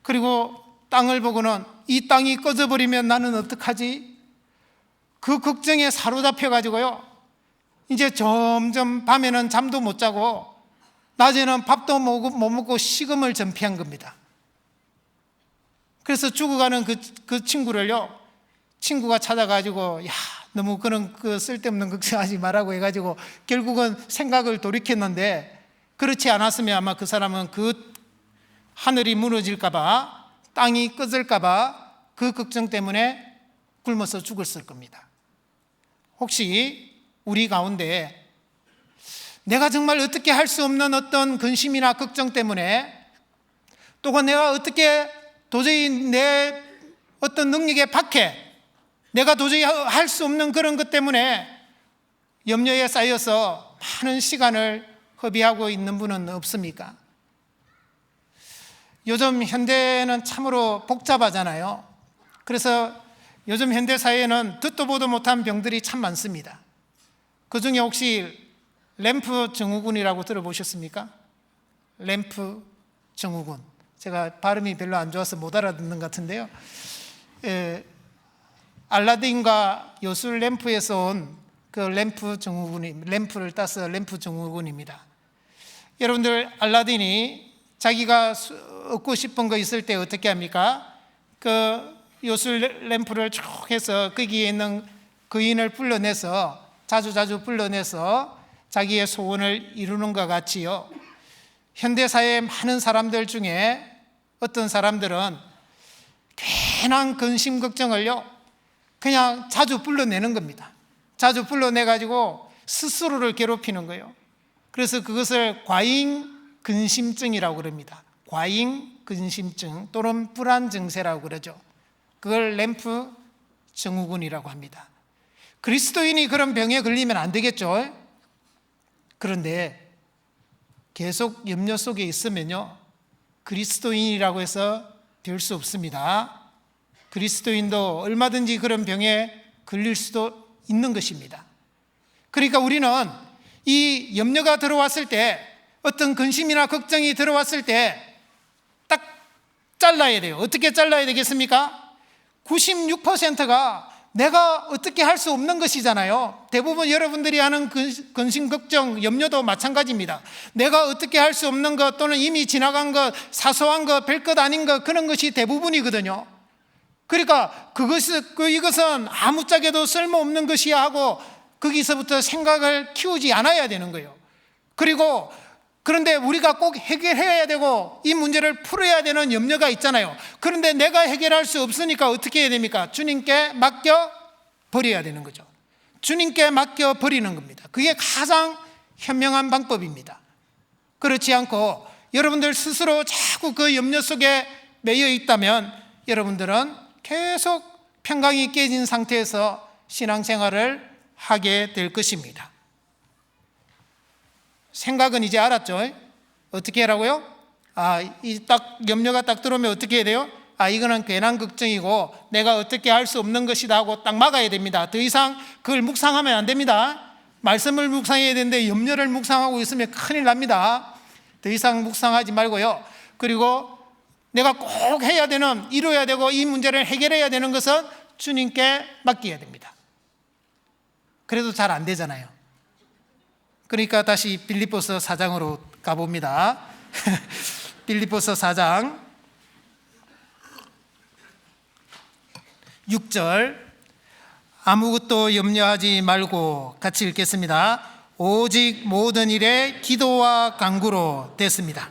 그리고 땅을 보고는 이 땅이 꺼져버리면 나는 어떡하지? 그 걱정에 사로잡혀 가지고요, 이제 점점 밤에는 잠도 못 자고 낮에는 밥도 못 먹고 식음을 전폐한 겁니다. 그래서 죽어가는 그 친구를요, 친구가 찾아가지고 너무 그런 쓸데없는 걱정하지 말라고 해가지고 결국은 생각을 돌이켰는데, 그렇지 않았으면 아마 그 사람은 그 하늘이 무너질까봐, 땅이 꺼질까봐 그 걱정 때문에 굶어서 죽었을 겁니다. 혹시 우리 가운데 내가 정말 어떻게 할 수 없는 어떤 근심이나 걱정 때문에, 또는 내가 어떻게 도저히 내 어떤 능력에 박해, 내가 도저히 할 수 없는 그런 것 때문에 염려에 쌓여서 많은 시간을 허비하고 있는 분은 없습니까? 요즘 현대는 참으로 복잡하잖아요. 그래서 요즘 현대 사회에는 듣도 보도 못한 병들이 참 많습니다. 그 중에 혹시 램프 증후군이라고 들어보셨습니까? 램프 증후군. 제가 발음이 별로 안 좋아서 못 알아듣는 것 같은데요. 알라딘과 요술 램프에서 온 그 램프 증후군이, 램프를 따서 램프 증후군입니다. 여러분들, 알라딘이 자기가 얻고 싶은 거 있을 때 어떻게 합니까? 그 요술 램프를 쭉 해서 거기에 있는 거인을 불러내서 자주 불러내서 자기의 소원을 이루는 것 같지요. 현대사회의 많은 사람들 중에 어떤 사람들은 괜한 근심 걱정을요 그냥 자주 불러내는 겁니다. 자주 불러내가지고 스스로를 괴롭히는 거예요. 그래서 그것을 과잉 근심증이라고 그럽니다. 과잉 근심증 또는 불안 증세라고 그러죠. 그걸 램프 증후군이라고 합니다. 그리스도인이 그런 병에 걸리면 안 되겠죠. 그런데 계속 염려 속에 있으면요 그리스도인이라고 해서 될 수 없습니다. 그리스도인도 얼마든지 그런 병에 걸릴 수도 있는 것입니다. 그러니까 우리는 이 염려가 들어왔을 때, 어떤 근심이나 걱정이 들어왔을 때 딱 잘라야 돼요. 어떻게 잘라야 되겠습니까? 96%가 내가 어떻게 할 수 없는 것이잖아요. 대부분 여러분들이 하는 근심, 걱정, 염려도 마찬가지입니다. 내가 어떻게 할 수 없는 것 또는 이미 지나간 것, 사소한 것, 별것 아닌 것, 그런 것이 대부분이거든요. 그러니까 이것은 아무짝에도 쓸모없는 것이야 하고 거기서부터 생각을 키우지 않아야 되는 거예요. 그런데 우리가 꼭 해결해야 되고 이 문제를 풀어야 되는 염려가 있잖아요. 그런데 내가 해결할 수 없으니까 어떻게 해야 됩니까? 주님께 맡겨 버려야 되는 거죠. 주님께 맡겨 버리는 겁니다. 그게 가장 현명한 방법입니다. 그렇지 않고 여러분들 스스로 자꾸 그 염려 속에 매여 있다면 여러분들은 계속 평강이 깨진 상태에서 신앙생활을 하게 될 것입니다. 생각은 이제 알았죠? 어떻게 하라고요? 이 염려가 딱 들어오면 어떻게 해야 돼요? 이거는 괜한 걱정이고 내가 어떻게 할 수 없는 것이다 하고 딱 막아야 됩니다. 더 이상 그걸 묵상하면 안 됩니다. 말씀을 묵상해야 되는데 염려를 묵상하고 있으면 큰일 납니다. 더 이상 묵상하지 말고요. 그리고 내가 꼭 해야 되는, 이루어야 되고 이 문제를 해결해야 되는 것은 주님께 맡겨야 됩니다. 그래도 잘 안 되잖아요. 그러니까 다시 빌립보서 4장으로 가봅니다. 빌립보서 4장 6절, 아무것도 염려하지 말고, 같이 읽겠습니다. 오직 모든 일에 기도와 간구로 됐습니다.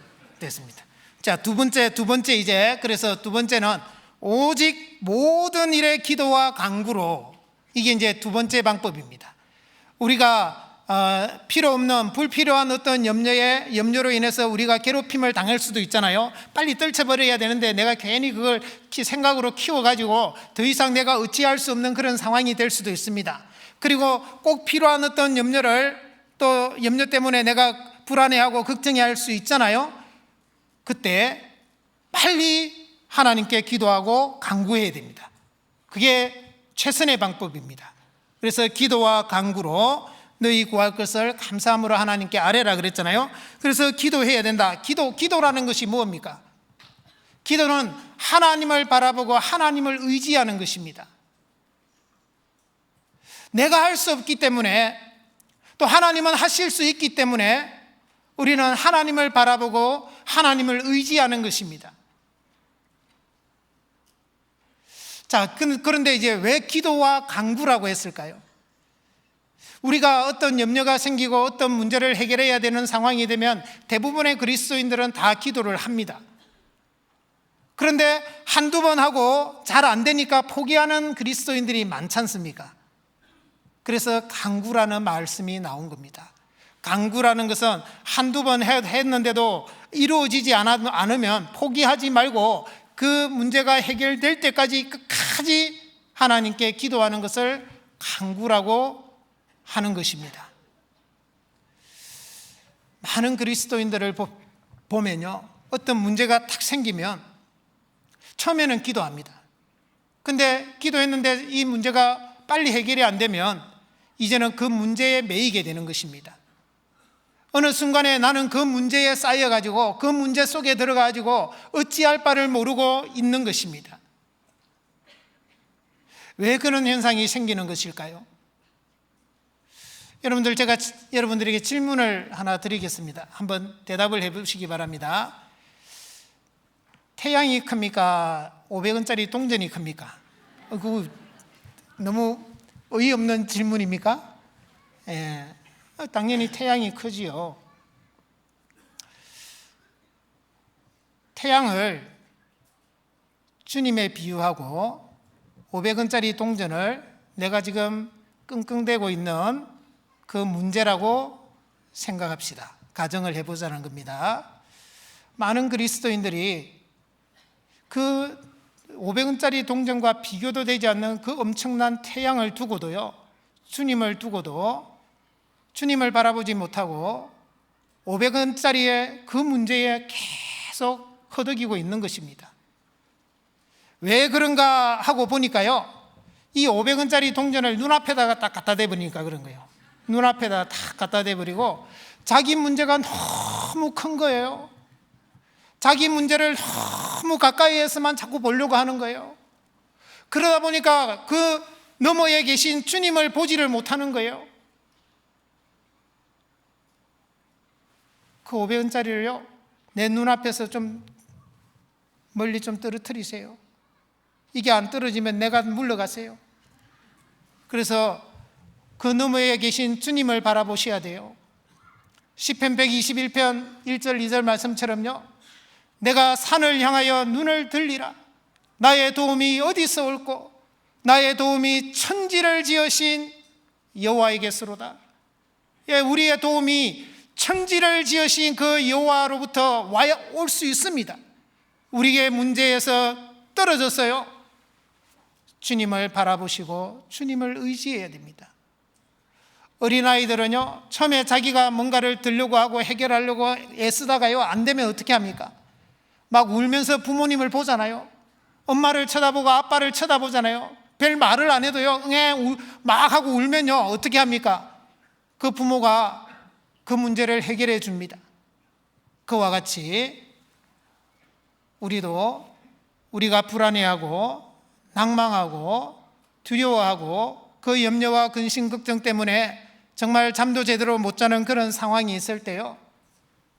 자, 두 번째 이제, 그래서 두 번째는 오직 모든 일에 기도와 간구로, 이게 이제 두 번째 방법입니다. 우리가 필요 없는 불필요한 어떤 염려로 인해서 우리가 괴롭힘을 당할 수도 있잖아요. 빨리 떨쳐버려야 되는데 내가 괜히 그걸 생각으로 키워가지고 더 이상 내가 어찌할 수 없는 그런 상황이 될 수도 있습니다. 그리고 꼭 필요한 어떤 염려를, 또 염려 때문에 내가 불안해하고 걱정해할 수 있잖아요. 그때 빨리 하나님께 기도하고 간구해야 됩니다. 그게 최선의 방법입니다. 그래서 기도와 간구로 너희 구할 것을 감사함으로 하나님께 아뢰라 그랬잖아요. 그래서 기도해야 된다. 기도라는 것이 뭡니까? 기도는 하나님을 바라보고 하나님을 의지하는 것입니다. 내가 할 수 없기 때문에, 또 하나님은 하실 수 있기 때문에 우리는 하나님을 바라보고 하나님을 의지하는 것입니다. 자, 그런데 이제 왜 기도와 간구라고 했을까요? 우리가 어떤 염려가 생기고 어떤 문제를 해결해야 되는 상황이 되면 대부분의 그리스도인들은 다 기도를 합니다. 그런데 한두 번 하고 잘 안 되니까 포기하는 그리스도인들이 많지 않습니까? 그래서 간구라는 말씀이 나온 겁니다. 간구라는 것은 한두 번 했는데도 이루어지지 않으면 포기하지 말고 그 문제가 해결될 때까지 끝까지 하나님께 기도하는 것을 간구라고 하는 것입니다. 많은 그리스도인들을 보면요, 어떤 문제가 탁 생기면 처음에는 기도합니다. 근데 기도했는데 이 문제가 빨리 해결이 안 되면 이제는 그 문제에 매이게 되는 것입니다. 어느 순간에 나는 그 문제에 쌓여가지고 그 문제 속에 들어가가지고 어찌할 바를 모르고 있는 것입니다. 왜 그런 현상이 생기는 것일까요? 여러분들, 제가 여러분들에게 질문을 하나 드리겠습니다. 한번 대답을 해보시기 바랍니다. 태양이 큽니까? 500원짜리 동전이 큽니까? 그거 너무 어이없는 질문입니까? 예, 당연히 태양이 크지요. 태양을 주님에 비유하고 500원짜리 동전을 내가 지금 끙끙대고 있는 그 문제라고 생각합시다. 가정을 해보자는 겁니다. 많은 그리스도인들이 그 500원짜리 동전과 비교도 되지 않는 그 엄청난 태양을 두고도요, 주님을 두고도 주님을 바라보지 못하고 500원짜리의 그 문제에 계속 허덕이고 있는 것입니다. 왜 그런가 하고 보니까요, 이 500원짜리 동전을 눈앞에다가 딱 갖다 대버리니까 그런 거예요. 눈앞에다 딱 갖다 대버리고 자기 문제가 너무 큰 거예요. 자기 문제를 너무 가까이에서만 자꾸 보려고 하는 거예요. 그러다 보니까 그 너머에 계신 주님을 보지를 못하는 거예요. 그 500원짜리를요, 내 눈앞에서 좀 멀리 좀 떨어뜨리세요. 이게 안 떨어지면 내가 물러가세요. 그래서 그 너머에 계신 주님을 바라보셔야 돼요. 시편 121편 1절 2절 말씀처럼요, 내가 산을 향하여 눈을 들리라. 나의 도움이 어디서 올꼬? 나의 도움이 천지를 지으신 여호와에게서로다. 예, 우리의 도움이 천지를 지으신 그 여호와로부터 올 수 있습니다. 우리의 문제에서 떨어졌어요. 주님을 바라보시고 주님을 의지해야 됩니다. 어린아이들은요, 처음에 자기가 뭔가를 들려고 하고 해결하려고 애쓰다가요, 안 되면 어떻게 합니까? 막 울면서 부모님을 보잖아요. 엄마를 쳐다보고 아빠를 쳐다보잖아요. 별 말을 안 해도요, 막 하고 울면요, 어떻게 합니까? 그 부모가 그 문제를 해결해 줍니다. 그와 같이 우리도 우리가 불안해하고 낭망하고 두려워하고 그 염려와 근심 걱정 때문에 정말 잠도 제대로 못 자는 그런 상황이 있을 때요,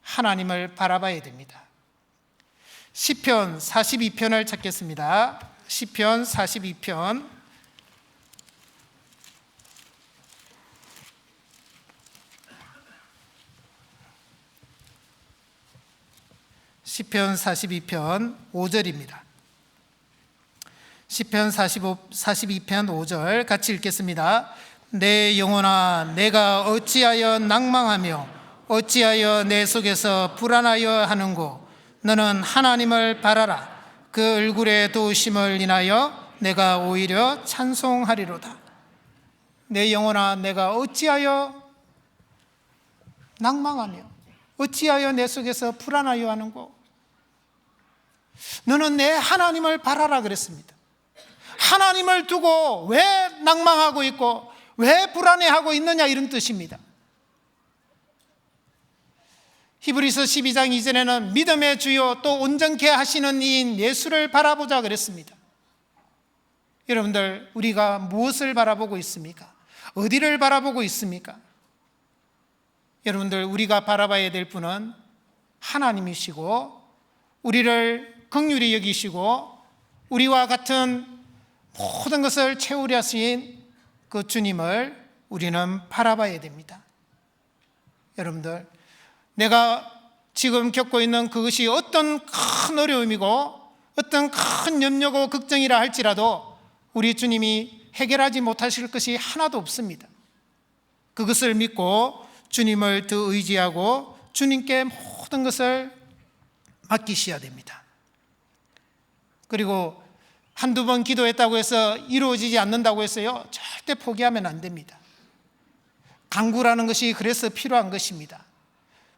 하나님을 바라봐야 됩니다. 시편 42편을 찾겠습니다. 시편 42편. 시편 42편 5절입니다. 시편 42편 5절 같이 읽겠습니다. 내 영혼아, 내가 어찌하여 낭망하며 어찌하여 내 속에서 불안하여 하는고? 너는 하나님을 바라라. 그 얼굴의 도우심을 인하여 내가 오히려 찬송하리로다. 내 영혼아, 내가 어찌하여 낭망하며 어찌하여 내 속에서 불안하여 하는고? 너는 내 하나님을 바라라 그랬습니다. 하나님을 두고 왜 낭망하고 있고 왜 불안해하고 있느냐, 이런 뜻입니다. 히브리서 12장 2절에는 믿음의 주요 또 온전케 하시는 이인 예수를 바라보자 그랬습니다. 여러분들, 우리가 무엇을 바라보고 있습니까? 어디를 바라보고 있습니까? 여러분들, 우리가 바라봐야 될 분은 하나님이시고 우리를 긍휼히 여기시고 우리와 같은 모든 것을 채우려 하신 그 주님을 우리는 바라봐야 됩니다. 여러분들, 내가 지금 겪고 있는 그것이 어떤 큰 어려움이고 어떤 큰 염려고 걱정이라 할지라도 우리 주님이 해결하지 못하실 것이 하나도 없습니다. 그것을 믿고 주님을 더 의지하고 주님께 모든 것을 맡기셔야 됩니다. 그리고 한두 번 기도했다고 해서 이루어지지 않는다고 해서요, 절대 포기하면 안 됩니다. 간구라는 것이 그래서 필요한 것입니다.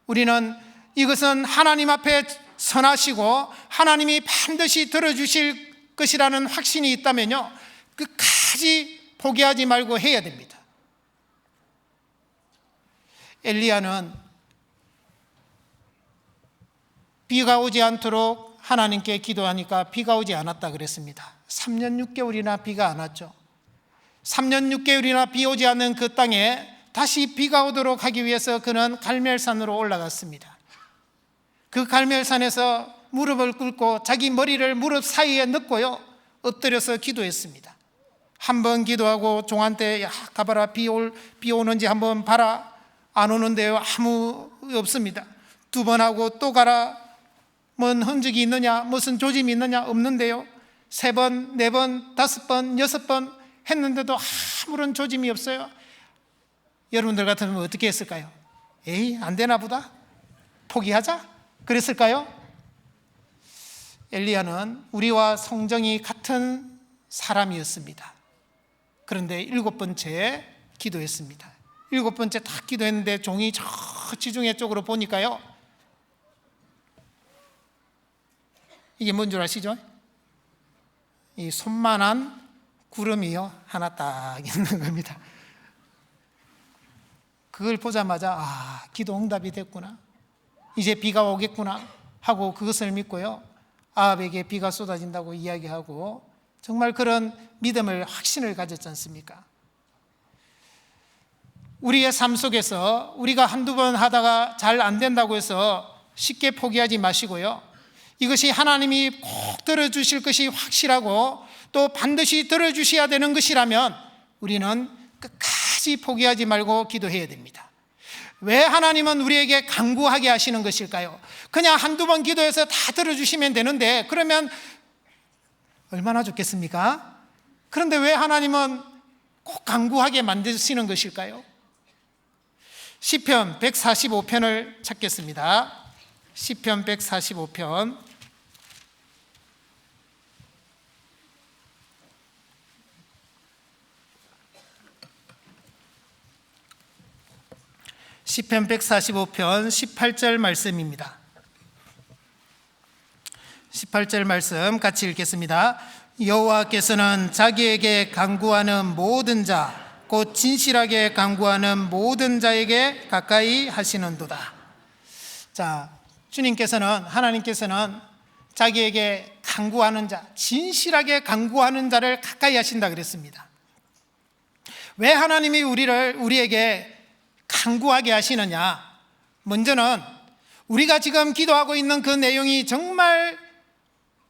우리는 이것은 하나님 앞에 선하시고 하나님이 반드시 들어주실 것이라는 확신이 있다면요, 끝까지 포기하지 말고 해야 됩니다. 엘리야는 비가 오지 않도록 하나님께 기도하니까 비가 오지 않았다 그랬습니다. 3년 6개월이나 비가 안 왔죠. 3년 6개월이나 비 오지 않는 그 땅에 다시 비가 오도록 하기 위해서 그는 갈멜산으로 올라갔습니다. 그 갈멜산에서 무릎을 꿇고 자기 머리를 무릎 사이에 넣고요, 엎드려서 기도했습니다. 한 번 기도하고 종한테, 야, 가봐라, 비 오는지 한번 봐라. 안 오는데요, 아무 없습니다. 2번 하고 또 가라. 뭔 흔적이 있느냐, 무슨 조짐이 있느냐, 없는데요. 3번, 4번, 5번, 6번 했는데도 아무런 조짐이 없어요. 여러분들 같으면 어떻게 했을까요? 에이, 안 되나 보다, 포기하자 그랬을까요? 엘리야는 우리와 성정이 같은 사람이었습니다. 그런데 7번째 기도했습니다. 7번째 딱 기도했는데 종이 저 지중해 쪽으로 보니까요, 이게 뭔 줄 아시죠? 이 손만한 구름이요, 하나 딱 있는 겁니다. 그걸 보자마자, 아, 기도 응답이 됐구나, 이제 비가 오겠구나 하고 그것을 믿고요, 아합에게 비가 쏟아진다고 이야기하고 정말 그런 믿음을, 확신을 가졌지 않습니까? 우리의 삶 속에서 우리가 한두 번 하다가 잘 안 된다고 해서 쉽게 포기하지 마시고요, 이것이 하나님이 꼭 들어주실 것이 확실하고 또 반드시 들어주셔야 되는 것이라면 우리는 끝까지 포기하지 말고 기도해야 됩니다. 왜 하나님은 우리에게 간구하게 하시는 것일까요? 그냥 한두 번 기도해서 다 들어주시면 되는데 그러면 얼마나 좋겠습니까? 그런데 왜 하나님은 꼭 간구하게 만드시는 것일까요? 시편 145편을 찾겠습니다. 시편 145편 시편 145편 18절 말씀입니다. 18절 말씀 같이 읽겠습니다. 여호와께서는 자기에게 간구하는 모든 자, 곧 진실하게 간구하는 모든 자에게 가까이 하시는도다. 자, 주님께서는, 하나님께서는 자기에게 간구하는 자, 진실하게 간구하는 자를 가까이 하신다 그랬습니다. 왜 하나님이 우리에게 간구하게 하시느냐? 먼저는 우리가 지금 기도하고 있는 그 내용이 정말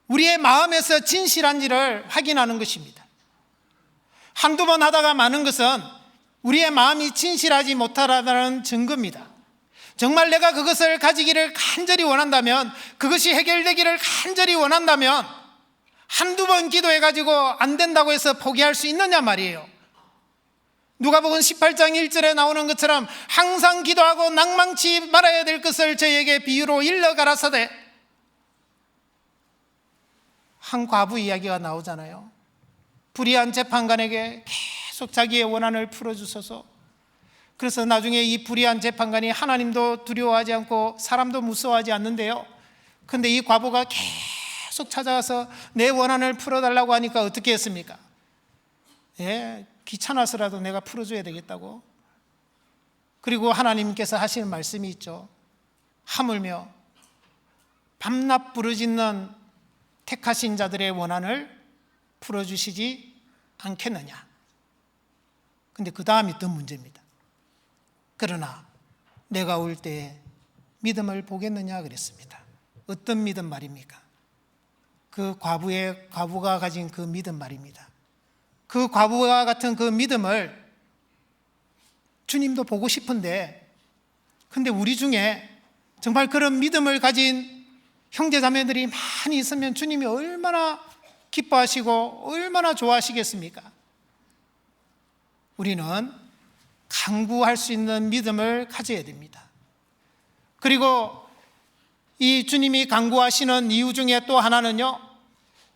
우리의 마음에서 진실한지를 확인하는 것입니다. 한두 번 하다가 마는 것은 우리의 마음이 진실하지 못하다는 증거입니다. 정말 내가 그것을 가지기를 간절히 원한다면, 그것이 해결되기를 간절히 원한다면 한두 번 기도해가지고 안 된다고 해서 포기할 수 있느냐 말이에요. 누가복음 18장 1절에 나오는 것처럼 항상 기도하고 낭망치 말아야 될 것을 저에게 비유로 일러 가라사대. 한 과부 이야기가 나오잖아요. 불의한 재판관에게 계속 자기의 원한을 풀어주소서. 그래서 나중에 이 불의한 재판관이 하나님도 두려워하지 않고 사람도 무서워하지 않는데요, 그런데 이 과부가 계속 찾아가서 내 원한을 풀어달라고 하니까 어떻게 했습니까? 예, 귀찮아서라도 내가 풀어줘야 되겠다고. 그리고 하나님께서 하시는 말씀이 있죠. 하물며 밤낮 부르짖는 택하신 자들의 원한을 풀어주시지 않겠느냐. 근데 그 다음이 더 문제입니다. 그러나 내가 올 때에 믿음을 보겠느냐 그랬습니다. 어떤 믿음 말입니까? 그 과부가 가진 그 믿음 말입니다. 그 과부와 같은 그 믿음을 주님도 보고 싶은데, 근데 우리 중에 정말 그런 믿음을 가진 형제자매들이 많이 있으면 주님이 얼마나 기뻐하시고 얼마나 좋아하시겠습니까? 우리는 간구할 수 있는 믿음을 가져야 됩니다. 그리고 이 주님이 간구하시는 이유 중에 또 하나는요,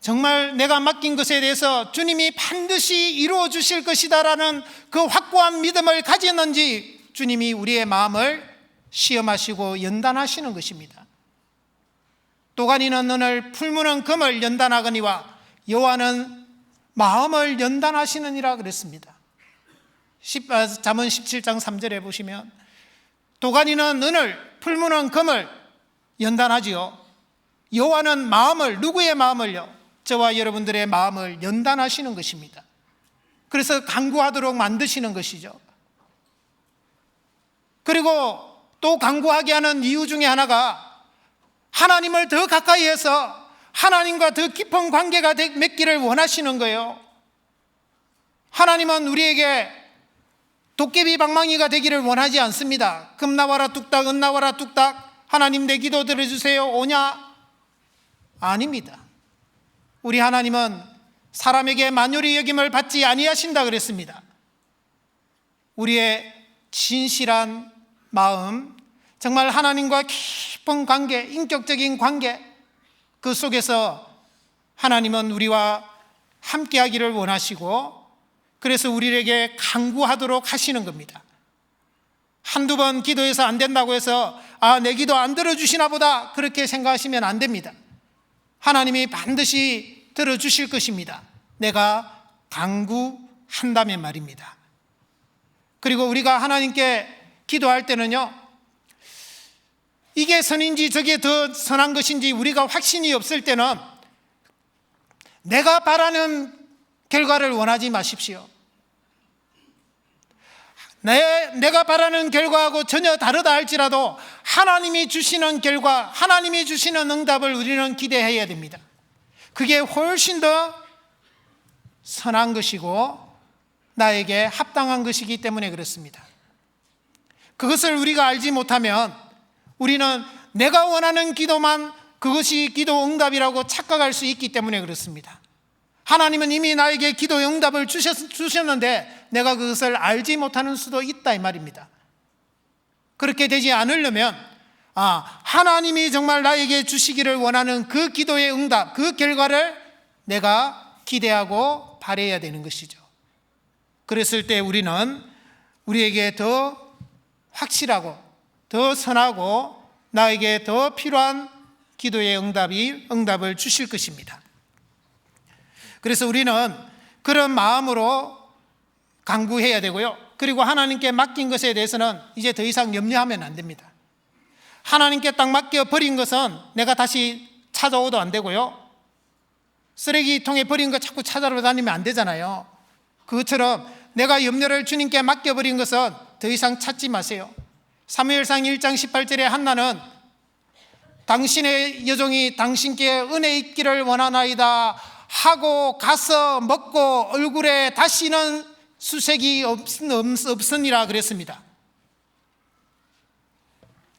정말 내가 맡긴 것에 대해서 주님이 반드시 이루어 주실 것이다라는 그 확고한 믿음을 가지는지 주님이 우리의 마음을 시험하시고 연단하시는 것입니다. 또가니는 은을 풀무는 금을 연단하거니와 여호와는 마음을 연단하시느니라 그랬습니다. 잠언 17장 3절에 보시면 도가니는 은을 풀무는 금을 연단하지요. 여호와는 마음을, 누구의 마음을요? 저와 여러분들의 마음을 연단하시는 것입니다. 그래서 간구하도록 만드시는 것이죠. 그리고 또 간구하게 하는 이유 중에 하나가 하나님을 더 가까이 해서 하나님과 더 깊은 관계가 맺기를 원하시는 거예요. 하나님은 우리에게 도깨비 방망이가 되기를 원하지 않습니다. 금 나와라 뚝딱, 은 나와라 뚝딱, 하나님 내 기도 들어주세요 오냐? 아닙니다. 우리 하나님은 사람에게 만유리 여김을 받지 아니하신다 그랬습니다. 우리의 진실한 마음, 정말 하나님과 깊은 관계, 인격적인 관계, 그 속에서 하나님은 우리와 함께하기를 원하시고 그래서 우리에게 간구하도록 하시는 겁니다. 한두 번 기도해서 안 된다고 해서 내 기도 안 들어주시나 보다 그렇게 생각하시면 안 됩니다. 하나님이 반드시 들어주실 것입니다. 내가 간구한다면 말입니다. 그리고 우리가 하나님께 기도할 때는요, 이게 선인지 저게 더 선한 것인지 우리가 확신이 없을 때는 내가 바라는 결과를 원하지 마십시오. 내가 바라는 결과하고 전혀 다르다 할지라도 하나님이 주시는 결과, 하나님이 주시는 응답을 우리는 기대해야 됩니다. 그게 훨씬 더 선한 것이고 나에게 합당한 것이기 때문에 그렇습니다. 그것을 우리가 알지 못하면 우리는 내가 원하는 기도만 그것이 기도 응답이라고 착각할 수 있기 때문에 그렇습니다. 하나님은 이미 나에게 기도 응답을 주셨는데 내가 그것을 알지 못하는 수도 있다 이 말입니다. 그렇게 되지 않으려면 하나님이 정말 나에게 주시기를 원하는 그 기도의 응답, 그 결과를 내가 기대하고 바라야 되는 것이죠. 그랬을 때 우리는 우리에게 더 확실하고 더 선하고 나에게 더 필요한 기도의 응답을 주실 것입니다. 그래서 우리는 그런 마음으로 간구해야 되고요. 그리고 하나님께 맡긴 것에 대해서는 이제 더 이상 염려하면 안 됩니다. 하나님께 딱 맡겨버린 것은 내가 다시 찾아오도 안 되고요. 쓰레기통에 버린 거 자꾸 찾아러 다니면 안 되잖아요. 그것처럼 내가 염려를 주님께 맡겨버린 것은 더 이상 찾지 마세요. 사무엘상 1장 18절에 한나는 당신의 여종이 당신께 은혜 있기를 원하나이다 하고 가서 먹고 얼굴에 다시는 수색이 없으니라 그랬습니다.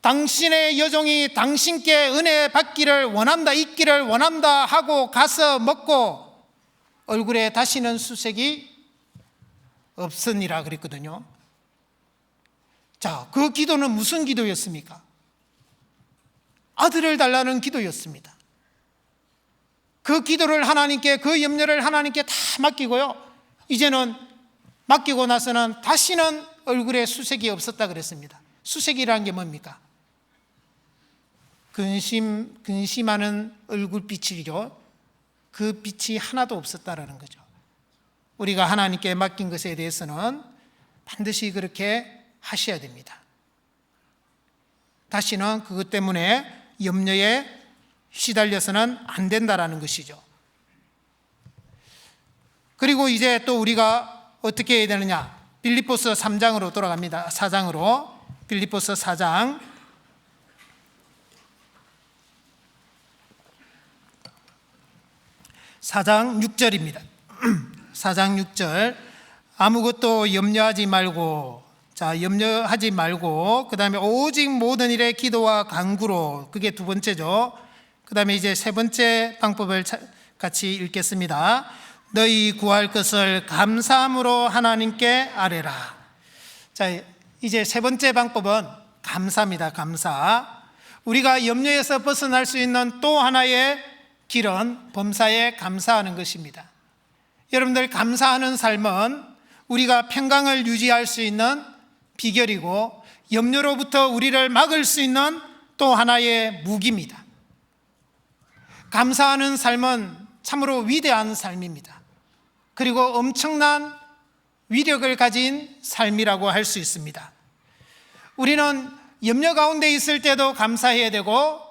당신의 여종이 당신께 은혜 받기를 원한다, 있기를 원한다 하고 가서 먹고 얼굴에 다시는 수색이 없으니라 그랬거든요. 자, 그 기도는 무슨 기도였습니까? 아들을 달라는 기도였습니다. 그 기도를 하나님께, 그 염려를 하나님께 다 맡기고요. 이제는 맡기고 나서는 다시는 얼굴에 수색이 없었다 그랬습니다. 수색이라는 게 뭡니까? 근심하는 얼굴빛이죠. 그 빛이 하나도 없었다라는 거죠. 우리가 하나님께 맡긴 것에 대해서는 반드시 그렇게 하셔야 됩니다. 다시는 그것 때문에 염려에 시달려서는 안 된다라는 것이죠. 그리고 이제 또 우리가 어떻게 해야 되느냐? 빌립보서 3장으로 돌아갑니다. 4장으로. 빌립보서 4장 4장 6절입니다. 4장 6절. 아무것도 염려하지 말고, 염려하지 말고, 그 다음에 오직 모든 일에 기도와 간구로, 그게 두 번째죠. 그 다음에 이제 세 번째 방법을 같이 읽겠습니다. 너희 구할 것을 감사함으로 하나님께 아뢰라. 자, 이제 세 번째 방법은 감사입니다. 감사. 우리가 염려에서 벗어날 수 있는 또 하나의 길은 범사에 감사하는 것입니다. 여러분들, 감사하는 삶은 우리가 평강을 유지할 수 있는 비결이고 염려로부터 우리를 막을 수 있는 또 하나의 무기입니다. 감사하는 삶은 참으로 위대한 삶입니다. 그리고 엄청난 위력을 가진 삶이라고 할 수 있습니다. 우리는 염려 가운데 있을 때도 감사해야 되고,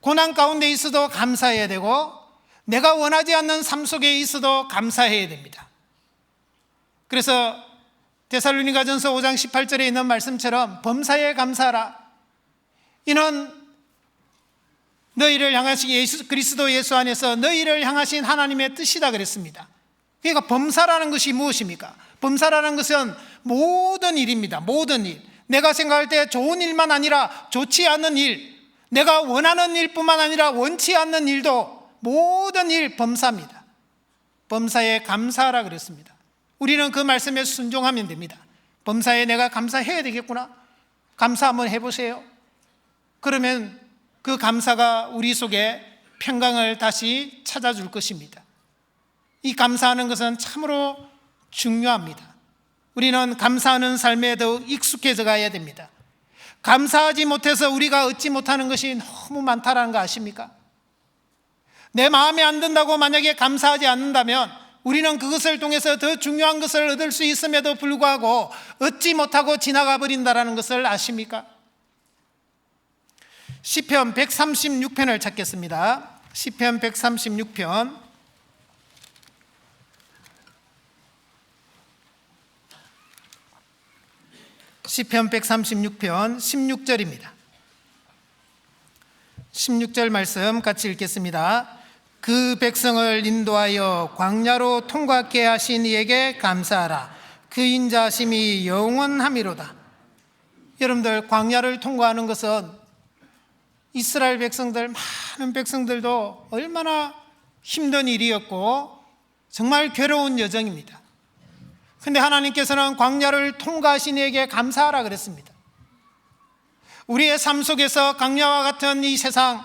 고난 가운데 있어도 감사해야 되고, 내가 원하지 않는 삶 속에 있어도 감사해야 됩니다. 그래서 데살로니가전서 5장 18절에 있는 말씀처럼 범사에 감사하라. 이는 너희를 향하신 그리스도 예수 안에서 너희를 향하신 하나님의 뜻이다 그랬습니다. 그러니까 범사라는 것이 무엇입니까? 범사라는 것은 모든 일입니다. 모든 일. 내가 생각할 때 좋은 일만 아니라 좋지 않은 일, 내가 원하는 일뿐만 아니라 원치 않는 일도 모든 일 범사입니다. 범사에 감사하라 그랬습니다. 우리는 그 말씀에 순종하면 됩니다. 범사에 내가 감사해야 되겠구나. 감사 한번 해보세요. 그러면 그 감사가 우리 속에 평강을 다시 찾아줄 것입니다. 이 감사하는 것은 참으로 중요합니다. 우리는 감사하는 삶에 더욱 익숙해져 가야 됩니다. 감사하지 못해서 우리가 얻지 못하는 것이 너무 많다는 거 아십니까? 내 마음에 안 든다고 만약에 감사하지 않는다면 우리는 그것을 통해서 더 중요한 것을 얻을 수 있음에도 불구하고 얻지 못하고 지나가 버린다는 것을 아십니까? 시편 136편을 찾겠습니다. 시편 136편 시편 136편 16절입니다. 16절 말씀 같이 읽겠습니다. 그 백성을 인도하여 광야로 통과하게 하신 이에게 감사하라. 그 인자하심이 영원함이로다. 여러분들, 광야를 통과하는 것은 이스라엘 백성들, 많은 백성들도 얼마나 힘든 일이었고 정말 괴로운 여정입니다. 그런데 하나님께서는 광야를 통과하신 이에게 감사하라 그랬습니다. 우리의 삶 속에서 광야와 같은 이 세상,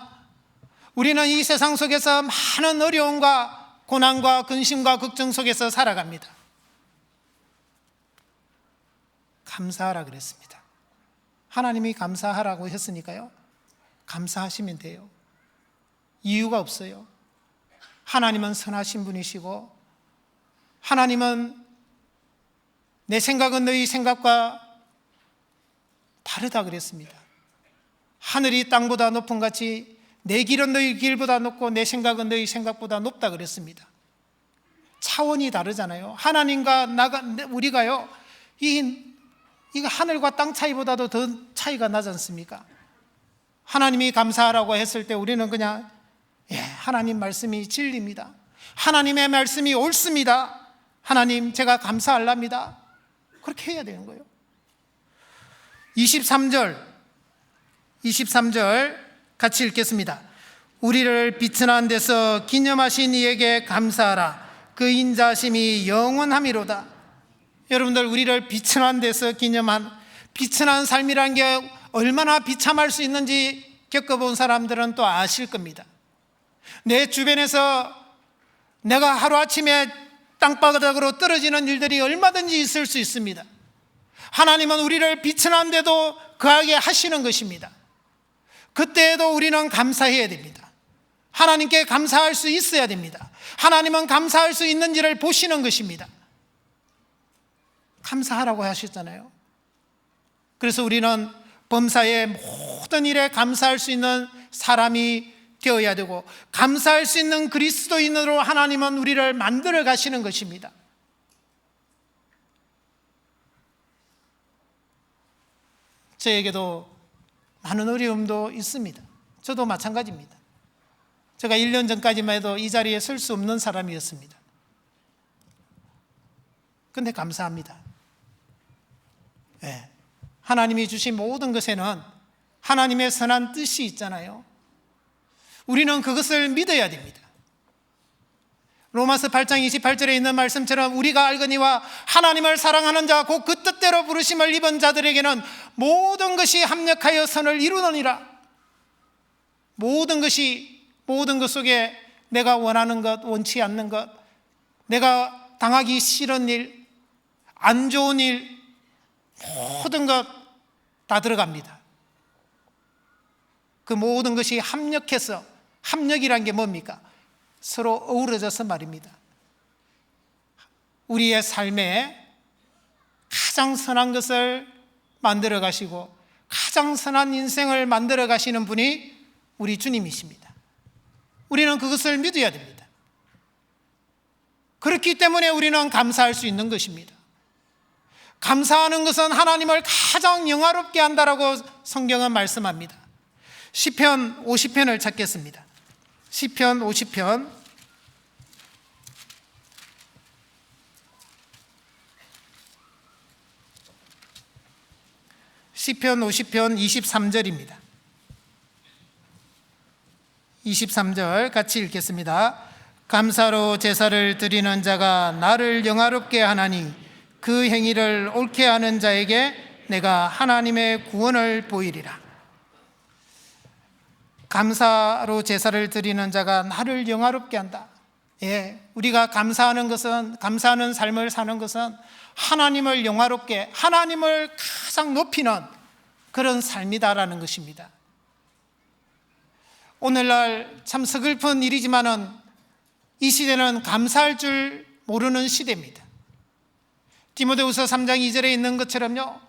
우리는 이 세상 속에서 많은 어려움과 고난과 근심과 걱정 속에서 살아갑니다. 감사하라 그랬습니다. 하나님이 감사하라고 했으니까요, 감사하시면 돼요. 이유가 없어요. 하나님은 선하신 분이시고, 하나님은 내 생각은 너희 생각과 다르다 그랬습니다. 하늘이 땅보다 높은 같이 내 길은 너희 길보다 높고 내 생각은 너희 생각보다 높다 그랬습니다. 차원이 다르잖아요. 하나님과 우리가요, 이거 하늘과 땅 차이보다도 더 차이가 나지 않습니까? 하나님이 감사하라고 했을 때 우리는 그냥 하나님 말씀이 진리입니다. 하나님의 말씀이 옳습니다. 하나님, 제가 감사하랍니다. 그렇게 해야 되는 거예요. 23절 같이 읽겠습니다. 우리를 비천한 데서 기념하신 이에게 감사하라. 그 인자하심이 영원함이로다. 여러분들, 우리를 비천한 데서 비천한 삶이라는 게 얼마나 비참할 수 있는지 겪어본 사람들은 또 아실 겁니다. 내 주변에서 내가 하루아침에 땅바닥으로 떨어지는 일들이 얼마든지 있을 수 있습니다. 하나님은 우리를 비천한데도 거하게 하시는 것입니다. 그때에도 우리는 감사해야 됩니다. 하나님께 감사할 수 있어야 됩니다. 하나님은 감사할 수 있는지를 보시는 것입니다. 감사하라고 하셨잖아요. 그래서 우리는 범사의 모든 일에 감사할 수 있는 사람이 되어야 되고, 감사할 수 있는 그리스도인으로 하나님은 우리를 만들어 가시는 것입니다. 저에게도 많은 어려움도 있습니다. 저도 마찬가지입니다. 제가 1년 전까지만 해도 이 자리에 설 수 없는 사람이었습니다. 그런데 감사합니다. 하나님이 주신 모든 것에는 하나님의 선한 뜻이 있잖아요. 우리는 그것을 믿어야 됩니다. 로마서 8장 28절에 있는 말씀처럼 우리가 알거니와 하나님을 사랑하는 자 곧 그 뜻대로 부르심을 입은 자들에게는 모든 것이 합력하여 선을 이루느니라. 모든 것 속에 내가 원하는 것, 원치 않는 것, 내가 당하기 싫은 일, 안 좋은 일, 모든 것, 다 들어갑니다. 그 모든 것이 합력해서, 합력이란 게 뭡니까? 서로 어우러져서 말입니다. 우리의 삶에 가장 선한 것을 만들어 가시고 가장 선한 인생을 만들어 가시는 분이 우리 주님이십니다. 우리는 그것을 믿어야 됩니다. 그렇기 때문에 우리는 감사할 수 있는 것입니다. 감사하는 것은 하나님을 가장 영화롭게 한다라고 성경은 말씀합니다. 시편 50편을 찾겠습니다. 시편 50편 시편 50편 23절입니다. 23절 같이 읽겠습니다. 감사로 제사를 드리는 자가 나를 영화롭게 하나니 그 행위를 옳게 하는 자에게 내가 하나님의 구원을 보이리라. 감사로 제사를 드리는 자가 나를 영화롭게 한다. 우리가 감사하는 것은, 감사하는 삶을 사는 것은 하나님을 영화롭게, 하나님을 가장 높이는 그런 삶이다라는 것입니다. 오늘날 참 서글픈 일이지만은 이 시대는 감사할 줄 모르는 시대입니다. 디모데후서 3장 2절에 있는 것처럼요,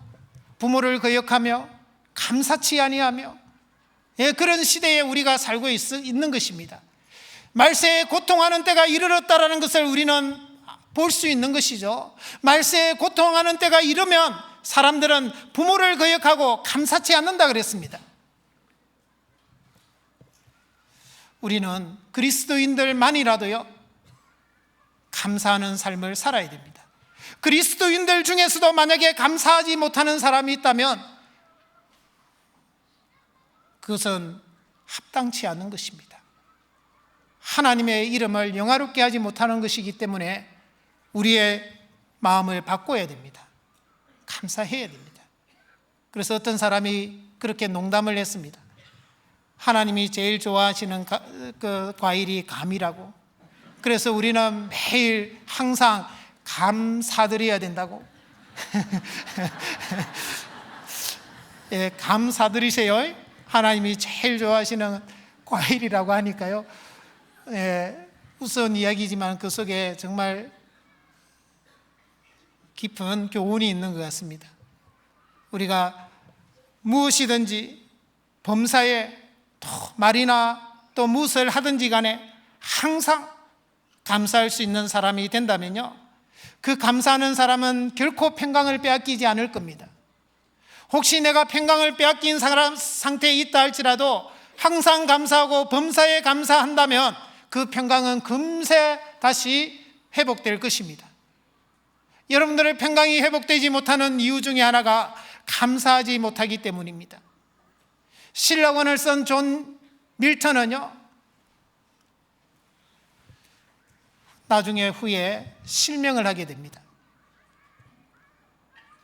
부모를 거역하며 감사치 아니하며, 그런 시대에 우리가 살고 있는 것입니다. 말세에 고통하는 때가 이르렀다라는 것을 우리는 볼 수 있는 것이죠. 말세에 고통하는 때가 이르면 사람들은 부모를 거역하고 감사치 않는다 그랬습니다. 우리는 그리스도인들만이라도요, 감사하는 삶을 살아야 됩니다. 그리스도인들 중에서도 만약에 감사하지 못하는 사람이 있다면 그것은 합당치 않은 것입니다. 하나님의 이름을 영화롭게 하지 못하는 것이기 때문에 우리의 마음을 바꿔야 됩니다. 감사해야 됩니다. 그래서 어떤 사람이 그렇게 농담을 했습니다. 하나님이 제일 좋아하시는 그 과일이 감이라고. 그래서 우리는 매일 항상 감 사드려야 된다고. 감 사드리세요. 하나님이 제일 좋아하시는 과일이라고 하니까요. 우스운 이야기지만 그 속에 정말 깊은 교훈이 있는 것 같습니다. 우리가 무엇이든지 범사에 또 말이나 또 무엇을 하든지 간에 항상 감사할 수 있는 사람이 된다면요, 그 감사하는 사람은 결코 평강을 빼앗기지 않을 겁니다. 혹시 내가 평강을 빼앗긴 상태에 있다 할지라도 항상 감사하고 범사에 감사한다면 그 평강은 금세 다시 회복될 것입니다. 여러분들의 평강이 회복되지 못하는 이유 중에 하나가 감사하지 못하기 때문입니다. 신라원을 쓴 존 밀턴은요, 나중에 후에 실명을 하게 됩니다.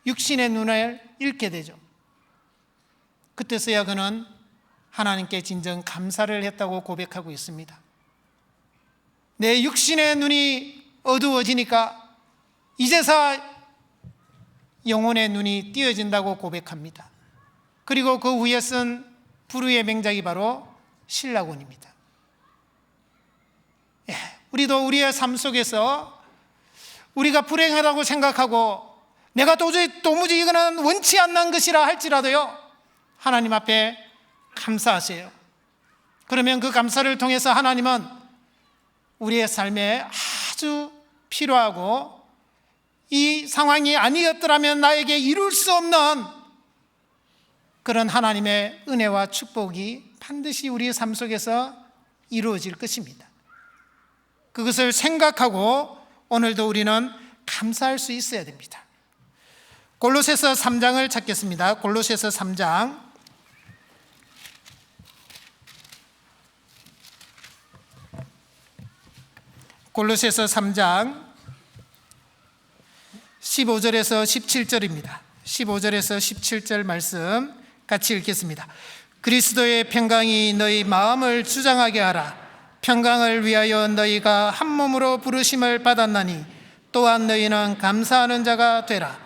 육신의 눈을 잃게 되죠. 그때서야 그는 하나님께 진정 감사를 했다고 고백하고 있습니다. 내 육신의 눈이 어두워지니까 이제서 영혼의 눈이 띄어진다고 고백합니다. 그리고 그 후에 쓴 불후의 명작이 바로 신라곤입니다. 우리도 우리의 삶 속에서 우리가 불행하다고 생각하고 내가 도무지 이거는 원치 않는 것이라 할지라도요, 하나님 앞에 감사하세요. 그러면 그 감사를 통해서 하나님은 우리의 삶에 아주 필요하고 이 상황이 아니었더라면 나에게 이룰 수 없는 그런 하나님의 은혜와 축복이 반드시 우리의 삶 속에서 이루어질 것입니다. 그것을 생각하고 오늘도 우리는 감사할 수 있어야 됩니다. 골로새서 3장을 찾겠습니다. 골로새서 3장 골로새서 3장 15절에서 17절입니다. 15절에서 17절 말씀 같이 읽겠습니다. 그리스도의 평강이 너희 마음을 주장하게 하라. 평강을 위하여 너희가 한 몸으로 부르심을 받았나니 또한 너희는 감사하는 자가 되라.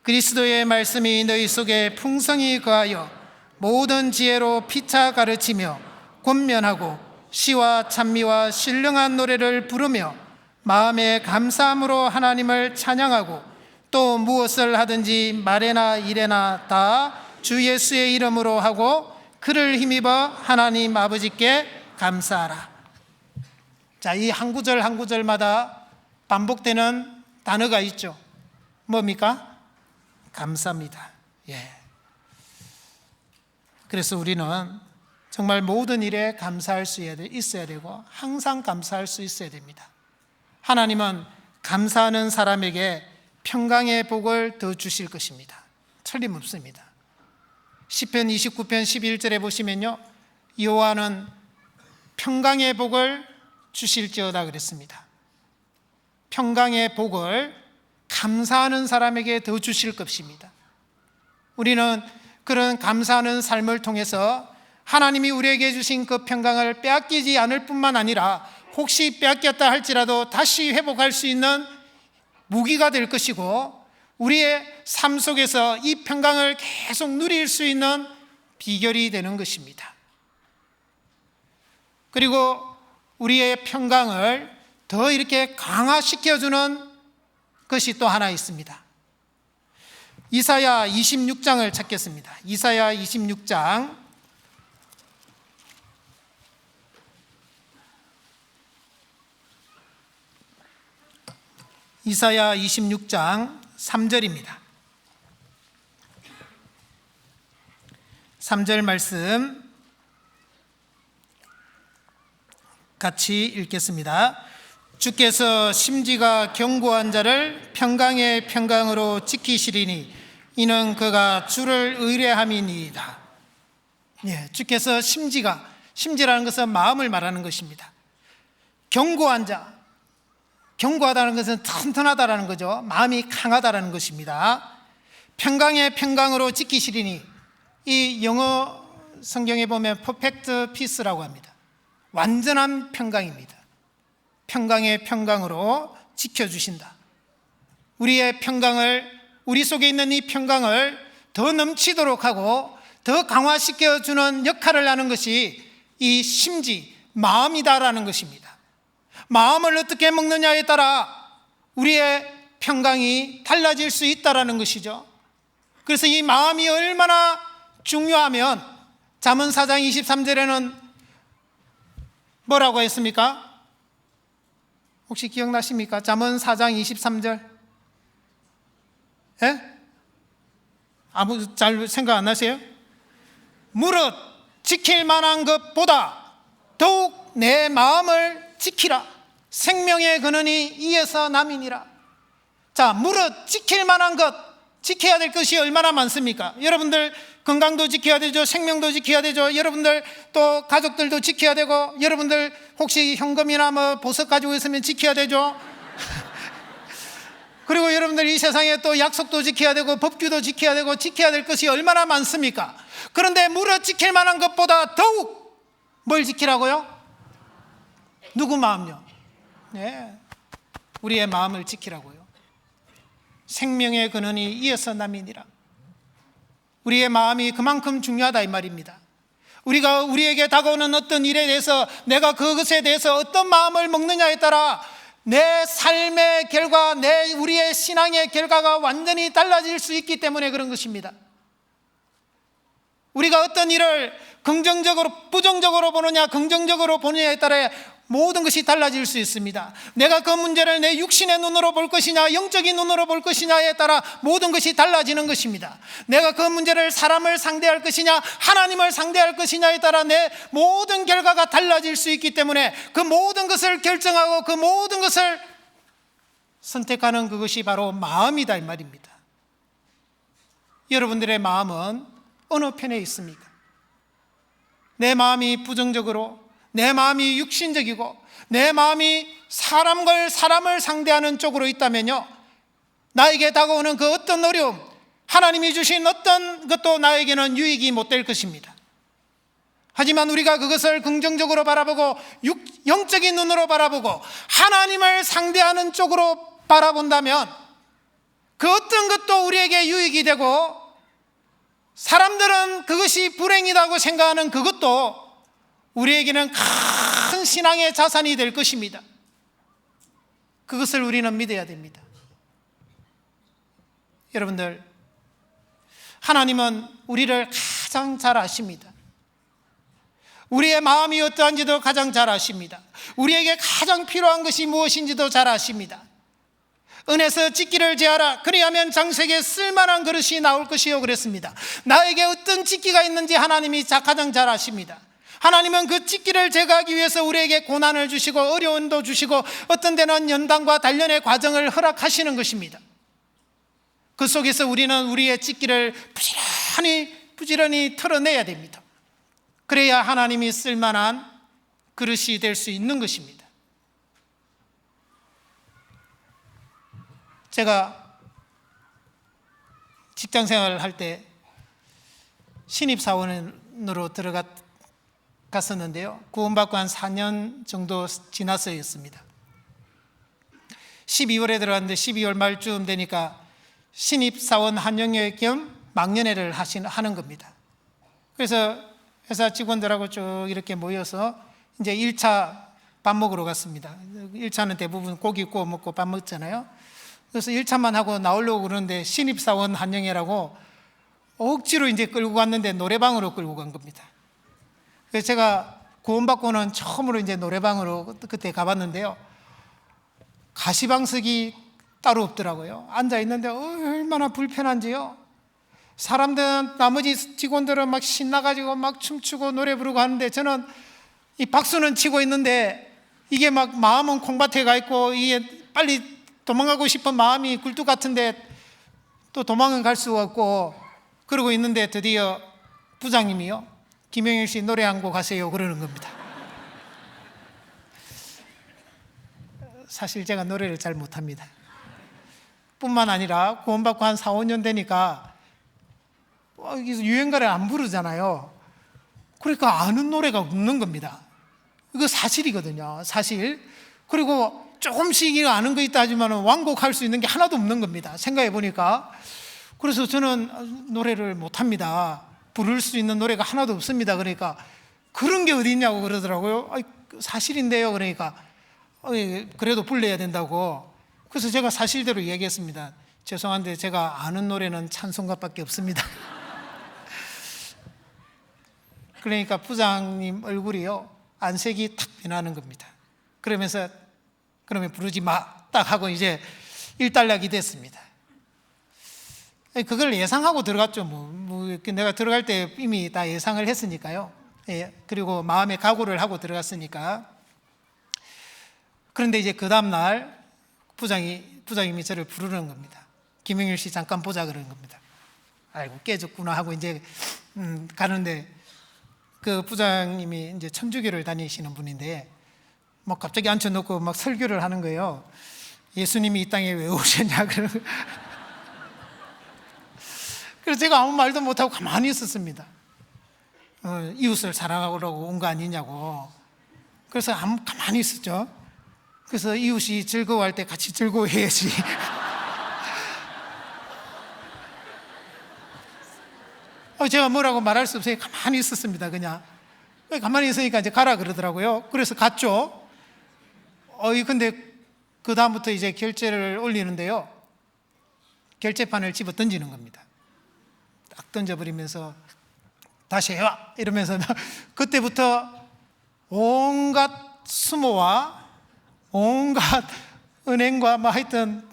그리스도의 말씀이 너희 속에 풍성히 거하여 모든 지혜로 피차 가르치며 권면하고 시와 찬미와 신령한 노래를 부르며 마음의 감사함으로 하나님을 찬양하고 또 무엇을 하든지 말에나 일에나 다 주 예수의 이름으로 하고 그를 힘입어 하나님 아버지께 감사하라. 자, 이 한 구절 한 구절마다 반복되는 단어가 있죠. 뭡니까? 감사입니다. 예. 그래서 우리는 정말 모든 일에 감사할 수 있어야 되고 항상 감사할 수 있어야 됩니다. 하나님은 감사하는 사람에게 평강의 복을 더 주실 것입니다. 틀림없습니다. 시편 29편 11절에 보시면요, 여호와는 평강의 복을 주실지어다 그랬습니다. 평강의 복을 감사하는 사람에게 더 주실 것입니다. 우리는 그런 감사하는 삶을 통해서 하나님이 우리에게 주신 그 평강을 빼앗기지 않을 뿐만 아니라 혹시 빼앗겼다 할지라도 다시 회복할 수 있는 무기가 될 것이고, 우리의 삶 속에서 이 평강을 계속 누릴 수 있는 비결이 되는 것입니다. 그리고 우리의 평강을 더 이렇게 강화시켜주는 것이 또 하나 있습니다. 이사야 26장을 찾겠습니다. 이사야 26장 이사야 26장 3절입니다. 3절 말씀 같이 읽겠습니다. 주께서 심지가 견고한 자를 평강의 평강으로 지키시리니 이는 그가 주를 의뢰함이니이다. 예, 주께서 심지라는 것은 마음을 말하는 것입니다. 견고한 자, 견고하다는 것은 튼튼하다라는 거죠. 마음이 강하다라는 것입니다. 평강의 평강으로 지키시리니, 이 영어 성경에 보면 perfect peace라고 합니다. 완전한 평강입니다. 평강의 평강으로 지켜주신다. 우리의 평강을, 우리 속에 있는 이 평강을 더 넘치도록 하고 더 강화시켜주는 역할을 하는 것이 이 심지, 마음이다라는 것입니다. 마음을 어떻게 먹느냐에 따라 우리의 평강이 달라질 수 있다라는 것이죠. 그래서 이 마음이 얼마나 중요하면 잠언 4장 23절에는 뭐라고 했습니까? 혹시 기억나십니까? 잠언 4장 23절. 예? 아무 잘 생각 안 나세요? 무릇 지킬 만한 것보다 더욱 내 마음을 지키라. 생명의 근원이 이에서 남이니라. 자, 무릇 지킬 만한 것, 지켜야 될 것이 얼마나 많습니까? 여러분들 건강도 지켜야 되죠. 생명도 지켜야 되죠. 여러분들 또 가족들도 지켜야 되고, 여러분들 혹시 현금이나 뭐 보석 가지고 있으면 지켜야 되죠. 그리고 여러분들 이 세상에 또 약속도 지켜야 되고 법규도 지켜야 되고 지켜야 될 것이 얼마나 많습니까? 그런데 무릇 지킬 만한 것보다 더욱 뭘 지키라고요? 누구 마음요? 네, 우리의 마음을 지키라고요. 생명의 근원이 이에서 남이니라. 우리의 마음이 그만큼 중요하다 이 말입니다. 우리가 우리에게 다가오는 어떤 일에 대해서 내가 그것에 대해서 어떤 마음을 먹느냐에 따라 내 삶의 결과, 우리의 신앙의 결과가 완전히 달라질 수 있기 때문에 그런 것입니다. 우리가 어떤 일을 긍정적으로, 부정적으로 보느냐, 긍정적으로 보느냐에 따라 모든 것이 달라질 수 있습니다. 내가 그 문제를 내 육신의 눈으로 볼 것이냐, 영적인 눈으로 볼 것이냐에 따라 모든 것이 달라지는 것입니다. 내가 그 문제를 사람을 상대할 것이냐, 하나님을 상대할 것이냐에 따라 내 모든 결과가 달라질 수 있기 때문에 그 모든 것을 결정하고 그 모든 것을 선택하는 그것이 바로 마음이다 이 말입니다. 여러분들의 마음은 어느 편에 있습니까? 내 마음이 부정적으로, 내 마음이 육신적이고 내 마음이 사람을 상대하는 쪽으로 있다면요, 나에게 다가오는 그 어떤 어려움, 하나님이 주신 어떤 것도 나에게는 유익이 못 될 것입니다. 하지만 우리가 그것을 긍정적으로 바라보고 영적인 눈으로 바라보고 하나님을 상대하는 쪽으로 바라본다면 그 어떤 것도 우리에게 유익이 되고 사람들은 그것이 불행이라고 생각하는 그것도 우리에게는 큰 신앙의 자산이 될 것입니다. 그것을 우리는 믿어야 됩니다. 여러분들, 하나님은 우리를 가장 잘 아십니다. 우리의 마음이 어떠한지도 가장 잘 아십니다. 우리에게 가장 필요한 것이 무엇인지도 잘 아십니다. 은에서 찢기를 제하라. 그리하면 장색에 쓸만한 그릇이 나올 것이요 그랬습니다. 나에게 어떤 찢기가 있는지 하나님이 가장 잘 아십니다. 하나님은 그 찢기를 제거하기 위해서 우리에게 고난을 주시고 어려움도 주시고 어떤 데는 연단과 단련의 과정을 허락하시는 것입니다. 그 속에서 우리는 우리의 찢기를 부지런히 털어내야 됩니다. 그래야 하나님이 쓸만한 그릇이 될 수 있는 것입니다. 제가 직장 생활을 할 때 신입사원으로 들어갔었는데요. 구원받고 한 4년 정도 지났어였습니다. 12월에 들어갔는데 12월 말쯤 되니까 신입사원 환영회 겸 막년회를 하는 겁니다. 그래서 회사 직원들하고 쭉 이렇게 모여서 이제 1차 밥 먹으러 갔습니다. 1차는 대부분 고기 구워 먹고 밥 먹잖아요. 그래서 1차만 하고 나오려고 그러는데 신입사원 환영회라고 억지로 이제 끌고 갔는데 노래방으로 끌고 간 겁니다. 그래서 제가 구원받고는 처음으로 이제 노래방으로 그때 가봤는데요. 가시방석이 따로 없더라고요. 앉아있는데 얼마나 불편한지요. 사람들은, 나머지 직원들은 막 신나가지고 막 춤추고 노래 부르고 하는데 저는 이 박수는 치고 있는데 이게 막 마음은 콩밭에 가 있고 이게 빨리 도망가고 싶은 마음이 굴뚝 같은데 또 도망은 갈 수가 없고 그러고 있는데 드디어 부장님이요, 김영일 씨 노래 한 곡 하세요 그러는 겁니다. 사실 제가 노래를 잘 못합니다. 뿐만 아니라 구원받고 한 4, 5년 되니까 유행가를 안 부르잖아요. 그러니까 아는 노래가 없는 겁니다. 이거 사실이거든요, 사실. 그리고 조금씩 아는 거 있다 하지만 완곡할 수 있는 게 하나도 없는 겁니다, 생각해 보니까. 그래서 저는 노래를 못합니다. 부를 수 있는 노래가 하나도 없습니다. 그러니까 그런 게 어디 있냐고 그러더라고요. 사실인데요. 그러니까 그래도 불러야 된다고. 그래서 제가 사실대로 얘기했습니다. 죄송한데 제가 아는 노래는 찬송가밖에 없습니다. 그러니까 부장님 얼굴이요, 안색이 탁 변하는 겁니다. 그러면서 그러면 부르지 마 딱 하고 이제 일단락이 됐습니다. 그걸 예상하고 들어갔죠. 내가 들어갈 때 이미 다 예상을 했으니까요. 예, 그리고 마음의 각오를 하고 들어갔으니까. 그런데 이제 그 다음날 부장님이 저를 부르는 겁니다. 김영일 씨 잠깐 보자 그러는 겁니다. 아이고 깨졌구나 하고 이제 가는데 그 부장님이 이제 천주교를 다니시는 분인데 막 갑자기 앉혀놓고 막 설교를 하는 거예요. 예수님이 이 땅에 왜 오셨냐 그러는. 그래서 제가 아무 말도 못하고 가만히 있었습니다. 이웃을 사랑하려고 온 거 아니냐고. 그래서 가만히 있었죠. 그래서 이웃이 즐거워할 때 같이 즐거워해야지. 제가 뭐라고 말할 수 없어요. 가만히 있었습니다. 그냥 가만히 있으니까 이제 가라 그러더라고요. 그래서 갔죠. 근데 그 다음부터 이제 결제를 올리는데요, 결제판을 집어 던지는 겁니다. 딱 던져버리면서 다시 해와 이러면서 그때부터 온갖 수모와 온갖 은행과 뭐 하여튼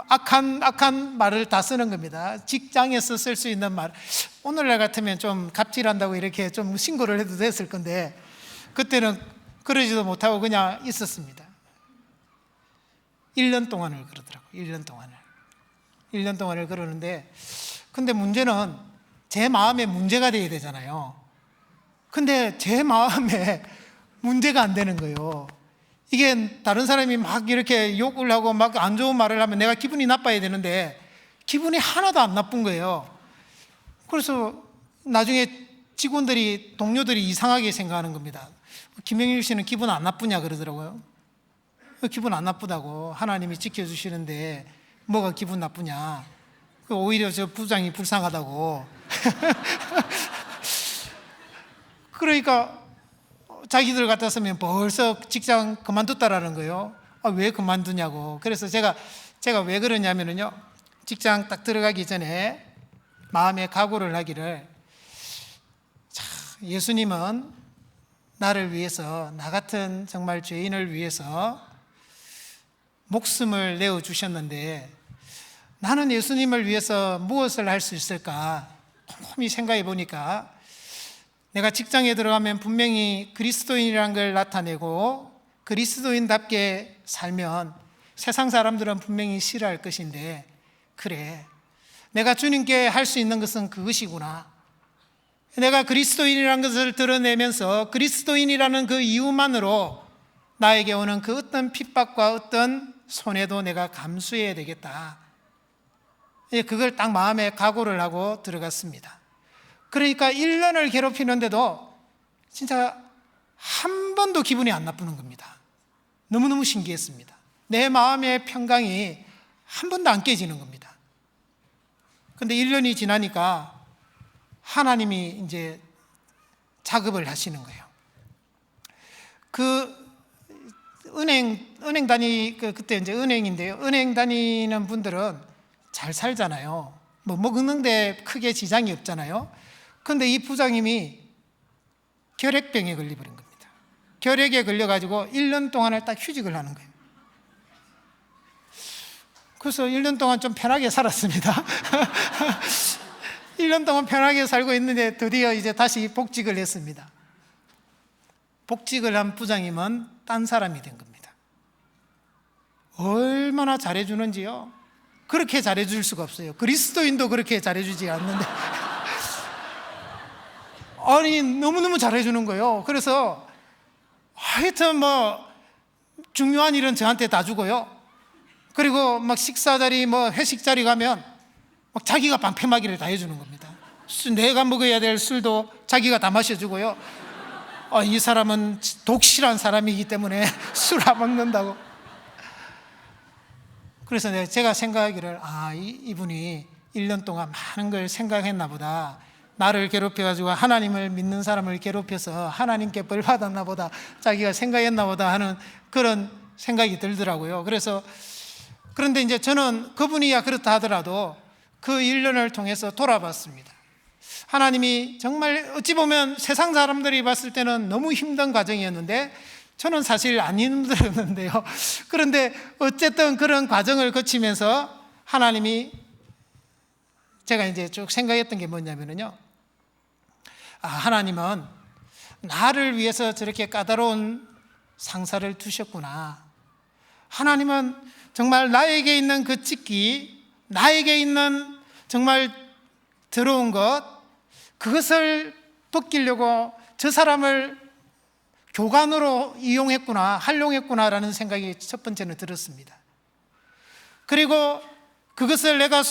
악한 말을 다 쓰는 겁니다. 직장에서 쓸 수 있는 말. 오늘날 같으면 좀 갑질한다고 이렇게 좀 신고를 해도 됐을 건데 그때는 그러지도 못하고 그냥 있었습니다. 1년 동안을 그러더라고요. 1년 동안을 그러는데, 근데 문제는 제 마음에 문제가 돼야 되잖아요. 근데 제 마음에 문제가 안 되는 거예요. 이게 다른 사람이 막 이렇게 욕을 하고 막 안 좋은 말을 하면 내가 기분이 나빠야 되는데 기분이 하나도 안 나쁜 거예요. 그래서 나중에 직원들이, 동료들이 이상하게 생각하는 겁니다. 김영일 씨는 기분 안 나쁘냐 그러더라고요. 기분 안 나쁘다고, 하나님이 지켜주시는데 뭐가 기분 나쁘냐. 오히려 저 부장이 불쌍하다고. 그러니까 자기들 같았으면 벌써 직장 그만뒀다라는 거예요. 왜 그만두냐고. 그래서 제가 왜 그러냐면요, 직장 딱 들어가기 전에 마음에 각오를 하기를, 예수님은 나를 위해서, 나 같은 정말 죄인을 위해서 목숨을 내어 주셨는데 나는 예수님을 위해서 무엇을 할 수 있을까 곰곰이 생각해 보니까, 내가 직장에 들어가면 분명히 그리스도인이라는 걸 나타내고 그리스도인답게 살면 세상 사람들은 분명히 싫어할 것인데, 그래, 내가 주님께 할 수 있는 것은 그것이구나. 내가 그리스도인이라는 것을 드러내면서 그리스도인이라는 그 이유만으로 나에게 오는 그 어떤 핍박과 어떤 손해도 내가 감수해야 되겠다. 그걸 딱 마음에 각오를 하고 들어갔습니다. 그러니까 1년을 괴롭히는데도 진짜 한 번도 기분이 안 나쁘는 겁니다. 너무너무 신기했습니다. 내 마음의 평강이 한 번도 안 깨지는 겁니다. 근데 1년이 지나니까 하나님이 이제 작업을 하시는 거예요. 은행 그때 이제 은행인데요. 은행 다니는 분들은 잘 살잖아요. 뭐 먹는데 크게 지장이 없잖아요. 그런데 이 부장님이 결핵병에 걸려버린 겁니다. 결핵에 걸려가지고 1년 동안을 딱 휴직을 하는 거예요. 그래서 1년 동안 좀 편하게 살았습니다. 1년 동안 편하게 살고 있는데 드디어 이제 다시 복직을 했습니다. 복직을 한 부장님은 딴 사람이 된 겁니다. 얼마나 잘해주는지요. 그렇게 잘해줄 수가 없어요. 그리스도인도 그렇게 잘해주지 않는데 아니 너무너무 잘해주는 거예요. 그래서 하여튼 뭐 중요한 일은 저한테 다 주고요. 그리고 막 식사 자리 뭐 회식 자리 가면 막 자기가 방패막이를 다 해주는 겁니다. 내가 먹어야 될 술도 자기가 다 마셔주고요. 이 사람은 독실한 사람이기 때문에 술 안 먹는다고. 그래서 제가 생각하기를, 이분이 1년 동안 많은 걸 생각했나 보다. 나를 괴롭혀가지고 하나님을 믿는 사람을 괴롭혀서 하나님께 벌 받았나 보다, 자기가 생각했나 보다 하는 그런 생각이 들더라고요. 그런데 이제 저는 그분이야 그렇다 하더라도 그 1년을 통해서 돌아봤습니다. 하나님이 정말 어찌 보면 세상 사람들이 봤을 때는 너무 힘든 과정이었는데 저는 사실 안 힘들었는데요. 그런데 어쨌든 그런 과정을 거치면서 하나님이, 제가 이제 쭉 생각했던 게 뭐냐면요, 하나님은 나를 위해서 저렇게 까다로운 상사를 두셨구나. 하나님은 정말 나에게 있는 그 찢기, 나에게 있는 정말 더러운 것, 그것을 벗기려고 저 사람을 교관으로 이용했구나, 활용했구나라는 생각이 첫 번째는 들었습니다. 그리고 그것을 내가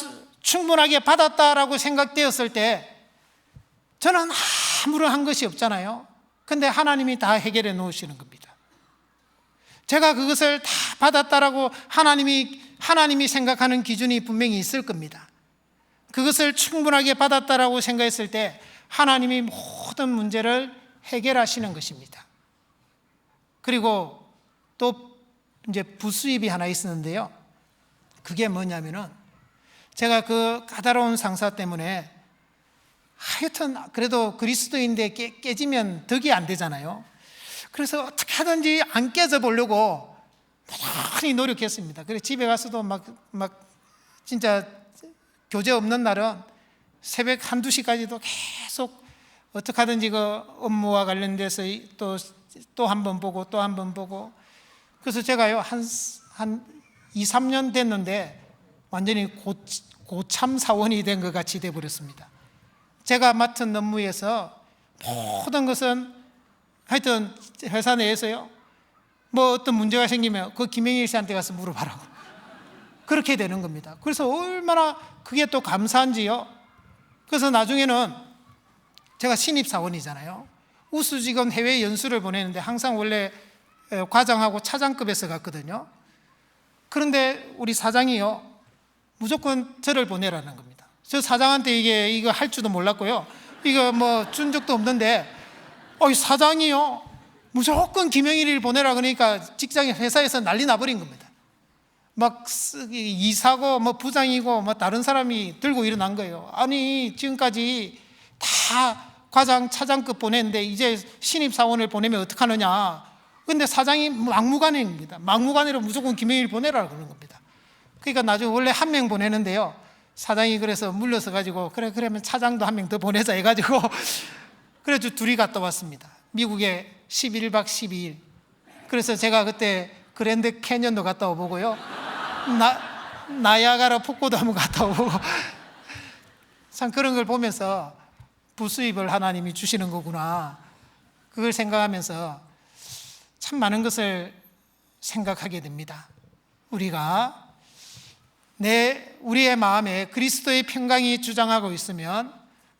충분하게 받았다라고 생각되었을 때 저는 아무런 한 것이 없잖아요. 근데 하나님이 다 해결해 놓으시는 겁니다. 제가 그것을 다 받았다라고 하나님이 생각하는 기준이 분명히 있을 겁니다. 그것을 충분하게 받았다라고 생각했을 때 하나님이 모든 문제를 해결하시는 것입니다. 그리고 또 이제 부수입이 하나 있었는데요. 그게 뭐냐면은 제가 그 까다로운 상사 때문에 하여튼 그래도 그리스도인데 깨지면 덕이 안 되잖아요. 그래서 어떻게 하든지 안 깨져 보려고 많이 노력했습니다. 그래서 집에 가서도 막 진짜 교제 없는 날은 새벽 1-2시까지도 계속 어떻게 하든지 그 업무와 관련돼서 또 한 번 보고 또 한 번 보고. 그래서 제가요 한 2-3년 됐는데 완전히 고참 사원이 된 것 같이 돼버렸습니다. 제가 맡은 업무에서 모든 것은 하여튼 회사 내에서요, 뭐 어떤 문제가 생기면 그 김영일 씨한테 가서 물어봐라고 그렇게 되는 겁니다. 그래서 얼마나 그게 또 감사한지요. 그래서 나중에는 제가 신입사원이잖아요. 우수직원 해외 연수를 보내는데 항상 원래 과장하고 차장급에서 갔거든요. 그런데 우리 사장이요, 무조건 저를 보내라는 겁니다. 저 사장한테 이거 할 줄도 몰랐고요. 이거 뭐 준 적도 없는데, 사장이요, 무조건 김영일이를 보내라 그러니까 직장에 회사에서 난리 나버린 겁니다. 막 이사고 뭐 부장이고 뭐 다른 사람이 들고 일어난 거예요. 아니, 지금까지 다 과장, 차장급 보냈는데 이제 신입사원을 보내면 어떡하느냐. 근데 사장이 막무가내입니다. 막무가내로 무조건 김영일 보내라 그러는 겁니다. 그러니까 나중에 원래 한 명 보내는데요, 사장이 그래서 물러서 가지고 그러면 차장도 한 명 더 보내자 해가지고 그래서 둘이 갔다 왔습니다. 미국에 11박 12일. 그래서 제가 그때 그랜드 캐년도 갔다 오고요, 나야가라 폭포도 한번 갔다 오고 참 그런 걸 보면서 부수입을 하나님이 주시는 거구나, 그걸 생각하면서 참 많은 것을 생각하게 됩니다. 우리가 우리의 마음에 그리스도의 평강이 주장하고 있으면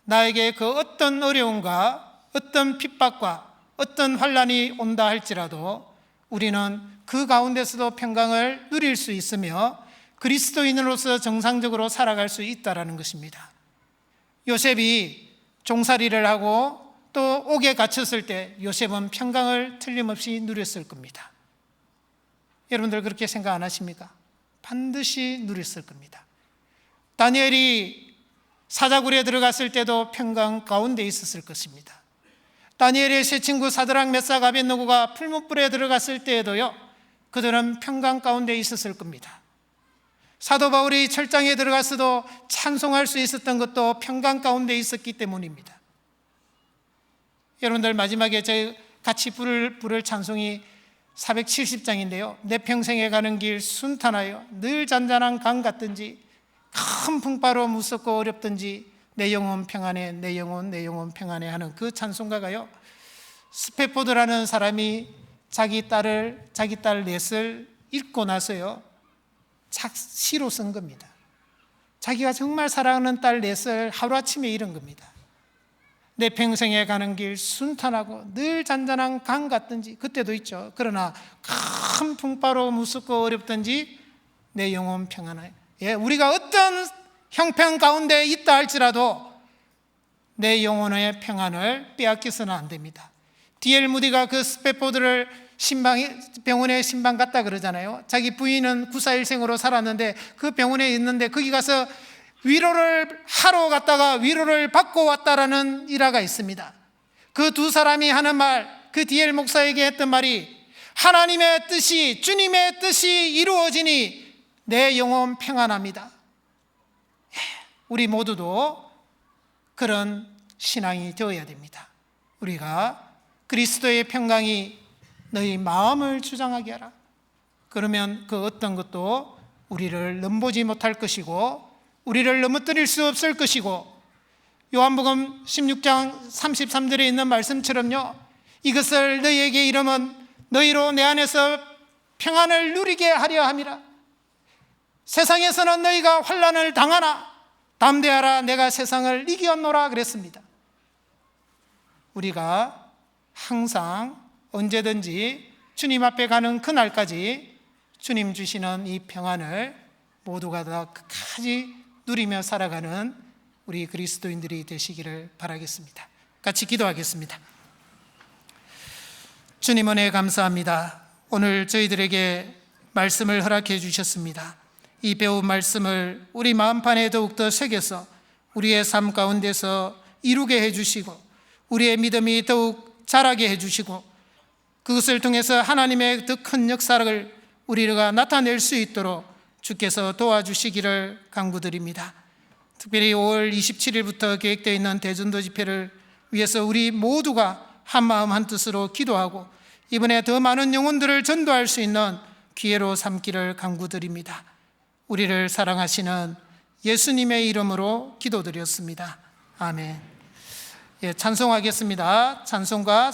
나에게 그 어떤 어려움과 어떤 핍박과 어떤 환난이 온다 할지라도 우리는 그 가운데서도 평강을 누릴 수 있으며 그리스도인으로서 정상적으로 살아갈 수 있다는 것입니다. 요셉이 종살이를 하고 또 옥에 갇혔을 때 요셉은 평강을 틀림없이 누렸을 겁니다. 여러분들 그렇게 생각 안 하십니까? 반드시 누렸을 겁니다. 다니엘이 사자굴에 들어갔을 때도 평강 가운데 있었을 것입니다. 다니엘의 세 친구 사드락, 메삭, 아벳느고가 풀무불에 들어갔을 때에도요, 그들은 평강 가운데 있었을 겁니다. 사도 바울이 철장에 들어갔어도 찬송할 수 있었던 것도 평강 가운데 있었기 때문입니다. 여러분들 마지막에 저희 같이 부를 찬송이 470장인데요 내 평생에 가는 길 순탄하여 늘 잔잔한 강 같든지 큰 풍파로 무섭고 어렵든지 내 영혼 평안해, 내 영혼 평안해 하는 그 찬송가가요, 스페포드라는 사람이 자기 딸 넷을 잃고 나서요 시로 쓴 겁니다. 자기가 정말 사랑하는 딸 넷을 하루아침에 잃은 겁니다. 내 평생에 가는 길 순탄하고 늘 잔잔한 강 같든지, 그때도 있죠. 그러나 큰 풍파로 무섭고 어렵든지 내 영혼 평안해. 우리가 어떤 형편 가운데 있다 할지라도 내 영혼의 평안을 빼앗겨서는 안 됩니다. D.L. 무디가 그 스페포드를 병원에 신방 갔다 그러잖아요. 자기 부인은 941생으로 살았는데 그 병원에 있는데 거기 가서 위로를 하러 갔다가 위로를 받고 왔다라는 일화가 있습니다. 그 두 사람이 하는 말, 그 D.L. 목사에게 했던 말이 하나님의 뜻이, 주님의 뜻이 이루어지니 내 영혼 평안합니다. 우리 모두도 그런 신앙이 되어야 됩니다. 우리가 그리스도의 평강이 너희 마음을 주장하게 하라. 그러면 그 어떤 것도 우리를 넘보지 못할 것이고 우리를 넘어뜨릴 수 없을 것이고, 요한복음 16장 33절에 있는 말씀처럼요, 이것을 너희에게 이르면 너희로 내 안에서 평안을 누리게 하려 함이라. 세상에서는 너희가 환난을 당하나 담대하라, 내가 세상을 이겼노라 그랬습니다. 우리가 항상 언제든지 주님 앞에 가는 그날까지 주님 주시는 이 평안을 모두가 다 끝까지 누리며 살아가는 우리 그리스도인들이 되시기를 바라겠습니다. 같이 기도하겠습니다. 주님 은혜 감사합니다. 오늘 저희들에게 말씀을 허락해 주셨습니다. 이 배운 말씀을 우리 마음판에 더욱더 새겨서 우리의 삶 가운데서 이루게 해주시고 우리의 믿음이 더욱 자라게 해주시고 그것을 통해서 하나님의 더 큰 역사를 우리가 나타낼 수 있도록 주께서 도와주시기를 간구드립니다. 특별히 5월 27일부터 계획되어 있는 대전도 집회를 위해서 우리 모두가 한마음 한뜻으로 기도하고 이번에 더 많은 영혼들을 전도할 수 있는 기회로 삼기를 간구드립니다. 우리를 사랑하시는 예수님의 이름으로 기도드렸습니다. 아멘. 찬송하겠습니다. 찬송가